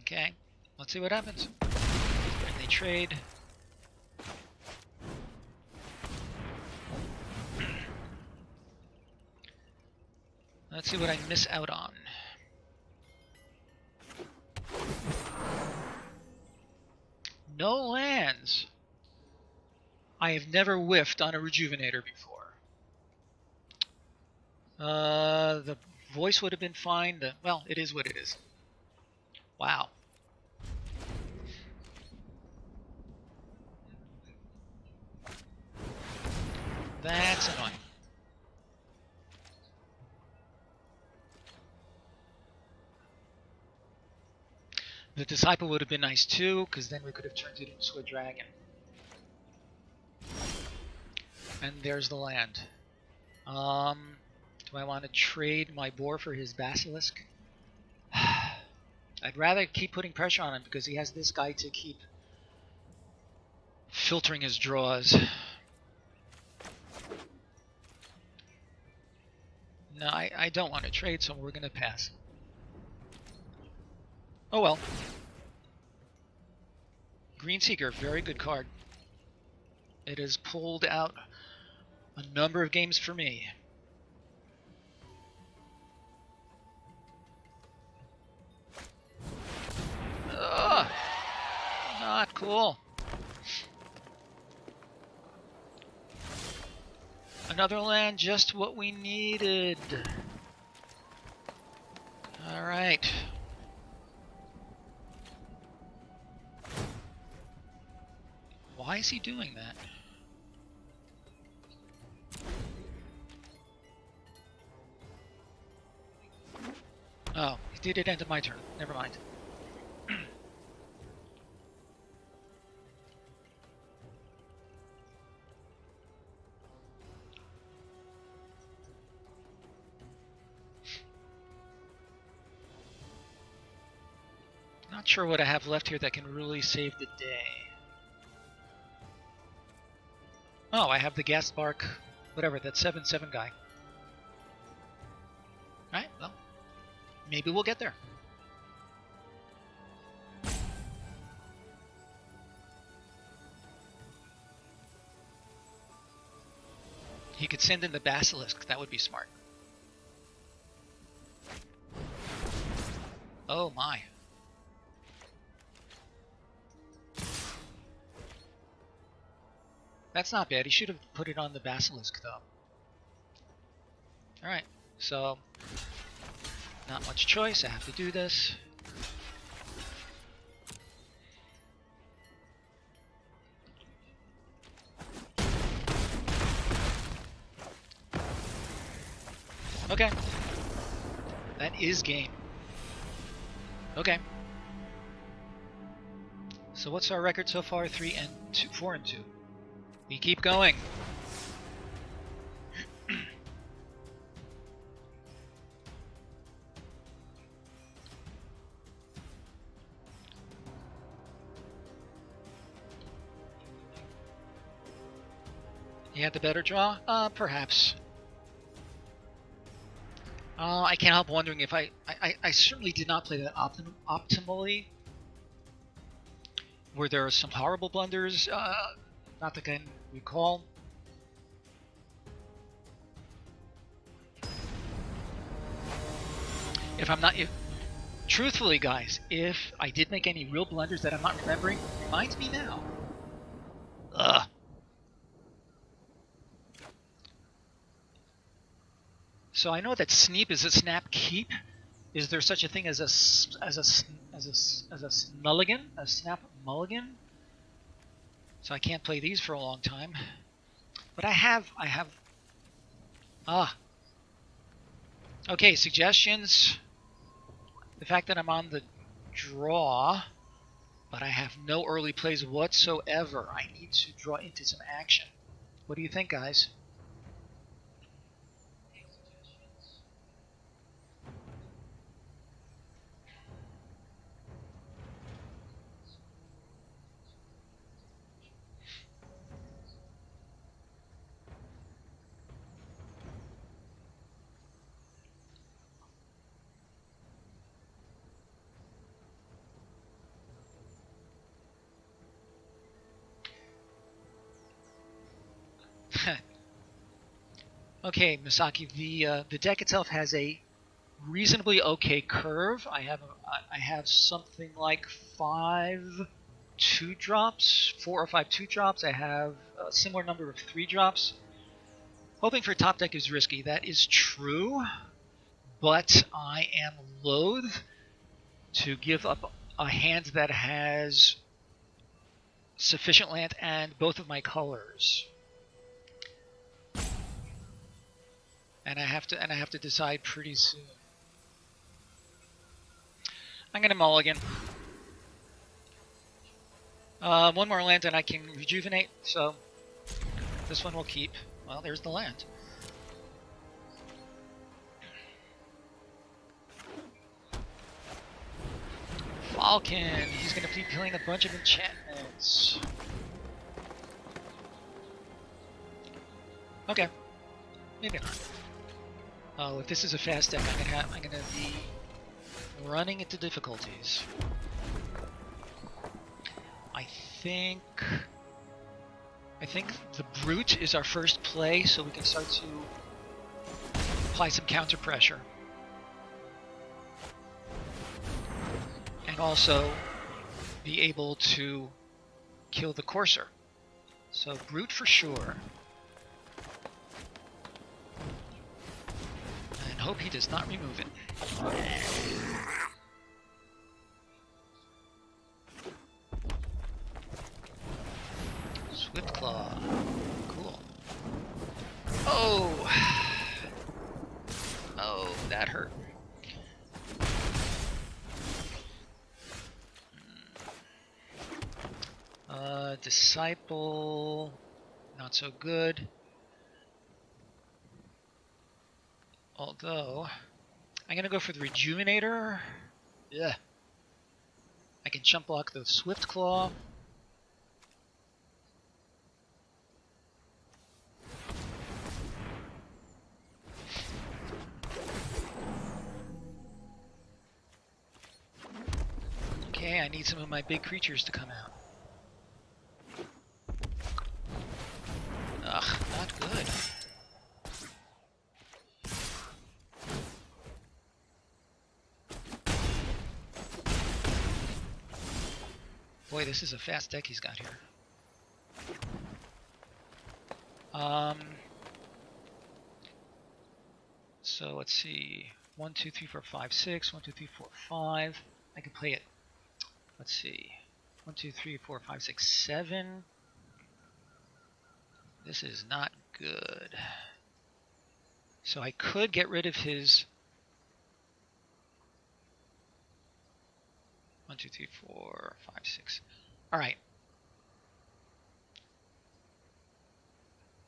Okay, let's see what happens. And they trade. Let's see what I miss out on. No lands. I have never whiffed on a rejuvenator before. The voice would have been fine. Well, it is what it is. Wow. That's annoying. The disciple would have been nice too, because then we could have turned it into a dragon. And there's the land. Do I want to trade my boar for his basilisk? I'd rather keep putting pressure on him because he has this guy to keep filtering his draws. No, I don't want to trade, so we're going to pass. Oh well. Green Seeker, very good card. It has pulled out a number of games for me. Ugh, not cool. Another land, just what we needed. All right. Why is he doing that? Oh, he did it end of my turn. Never mind. Not sure what I have left here that can really save the day. Oh, I have the gas bark, whatever, that 7/7 guy. Alright, well, maybe we'll get there. He could send in the Basilisk. That would be smart. Oh my. That's not bad. He should have put it on the Basilisk, though. Alright, so not much choice. I have to do this. Okay. That is game. Okay. So what's our record so far? 4 and 2. We keep going. He had the better draw? Perhaps. I can't help wondering if I certainly did not play that optimally. Were there some horrible blunders? Not that I can recall. Truthfully, guys, if I did make any real blunders that I'm not remembering, remind me now. Ugh. So I know that Sneep is a snap keep. Is there such a thing as a snulligan? A snap mulligan? So I can't play these for a long time. But I have okay, suggestions. The fact that I'm on the draw, but I have no early plays whatsoever. I need to draw into some action. What do you think, guys? Okay, Misaki, the deck itself has a reasonably okay curve. I have something like 5 2-drops, 4 or 5 2-drops. I have a similar number of 3-drops. Hoping for top deck is risky. That is true, but I am loath to give up a hand that has sufficient land and both of my colors. And I have to decide pretty soon. I'm gonna mulligan. One more land and I can rejuvenate, so this one will keep. Well, there's the land. Falcon, he's gonna be killing a bunch of enchantments. Okay, maybe not. Oh, if this is a fast deck, I'm gonna be running into difficulties. I think the Brute is our first play, so we can start to apply some counter pressure. And also be able to kill the Courser. So Brute for sure. And hope he does not remove it. Swift Claw. Cool. Oh! Oh, that hurt. Disciple, not so good. Although, I'm gonna go for the Rejuvenator. Yeah. I can jump block the Swift Claw. Okay, I need some of my big creatures to come out. Ugh, not good. Boy, this is a fast deck he's got here. So let's see. 1, 2, 3, 4, 5, 6. 1, 2, 3, 4, 5. I can play it. Let's see. 1, 2, 3, 4, 5, 6, 7. This is not good. So I could get rid of his 1, 2, 3, 4, 5, 6. All right.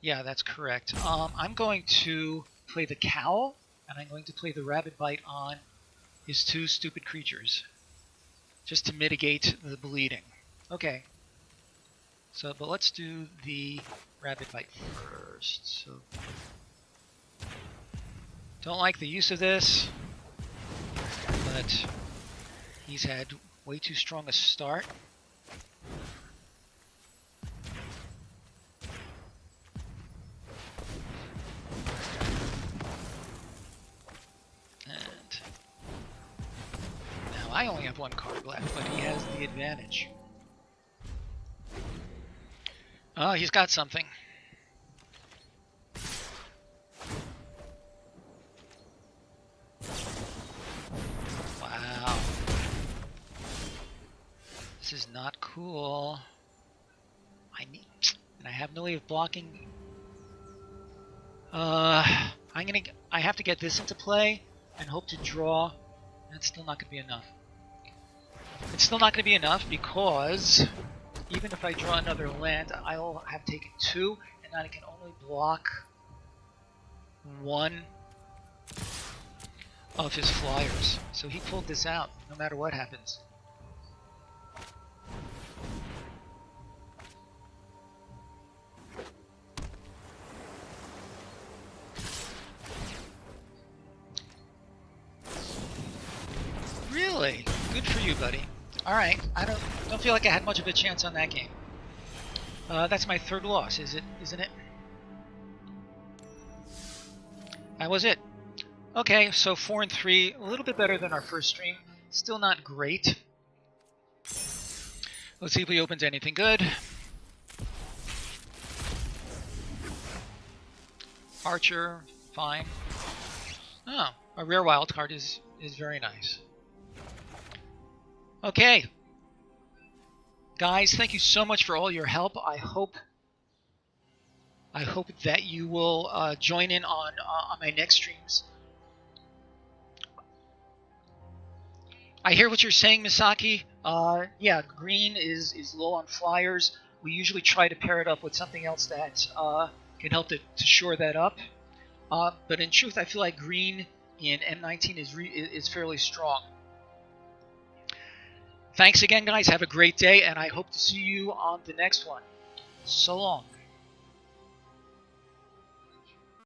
Yeah, that's correct. I'm going to play the cowl, and I'm going to play the rabbit bite on his 2 stupid creatures, just to mitigate the bleeding. Okay. So, but let's do the rabbit bite first. So, don't like the use of this, but he's had way too strong a start. And now I only have 1 card left, but he has the advantage. Oh, he's got something. Wow. This is not cool. And I have no way of blocking. I have to get this into play and hope to draw. That's still not going to be enough. It's still not going to be enough because even if I draw another land, I'll have taken 2, and I can only block 1 of his flyers. So he pulled this out no matter what happens. Really? Good for you, buddy. Alright, I don't feel like I had much of a chance on that game. That's my 3rd loss, isn't it? That was it. Okay, so 4 and 3, a little bit better than our first stream. Still not great. Let's see if we opened anything good. Archer, fine. Oh, a rare wild card is very nice. Okay. Guys, thank you so much for all your help. I hope that you will join in on my next streams. I hear what you're saying, Misaki. Yeah, green is low on flyers. We usually try to pair it up with something else that can help to shore that up. But in truth, I feel like green in M19 is fairly strong. Thanks again, guys. Have a great day, and I hope to see you on the next one. So long.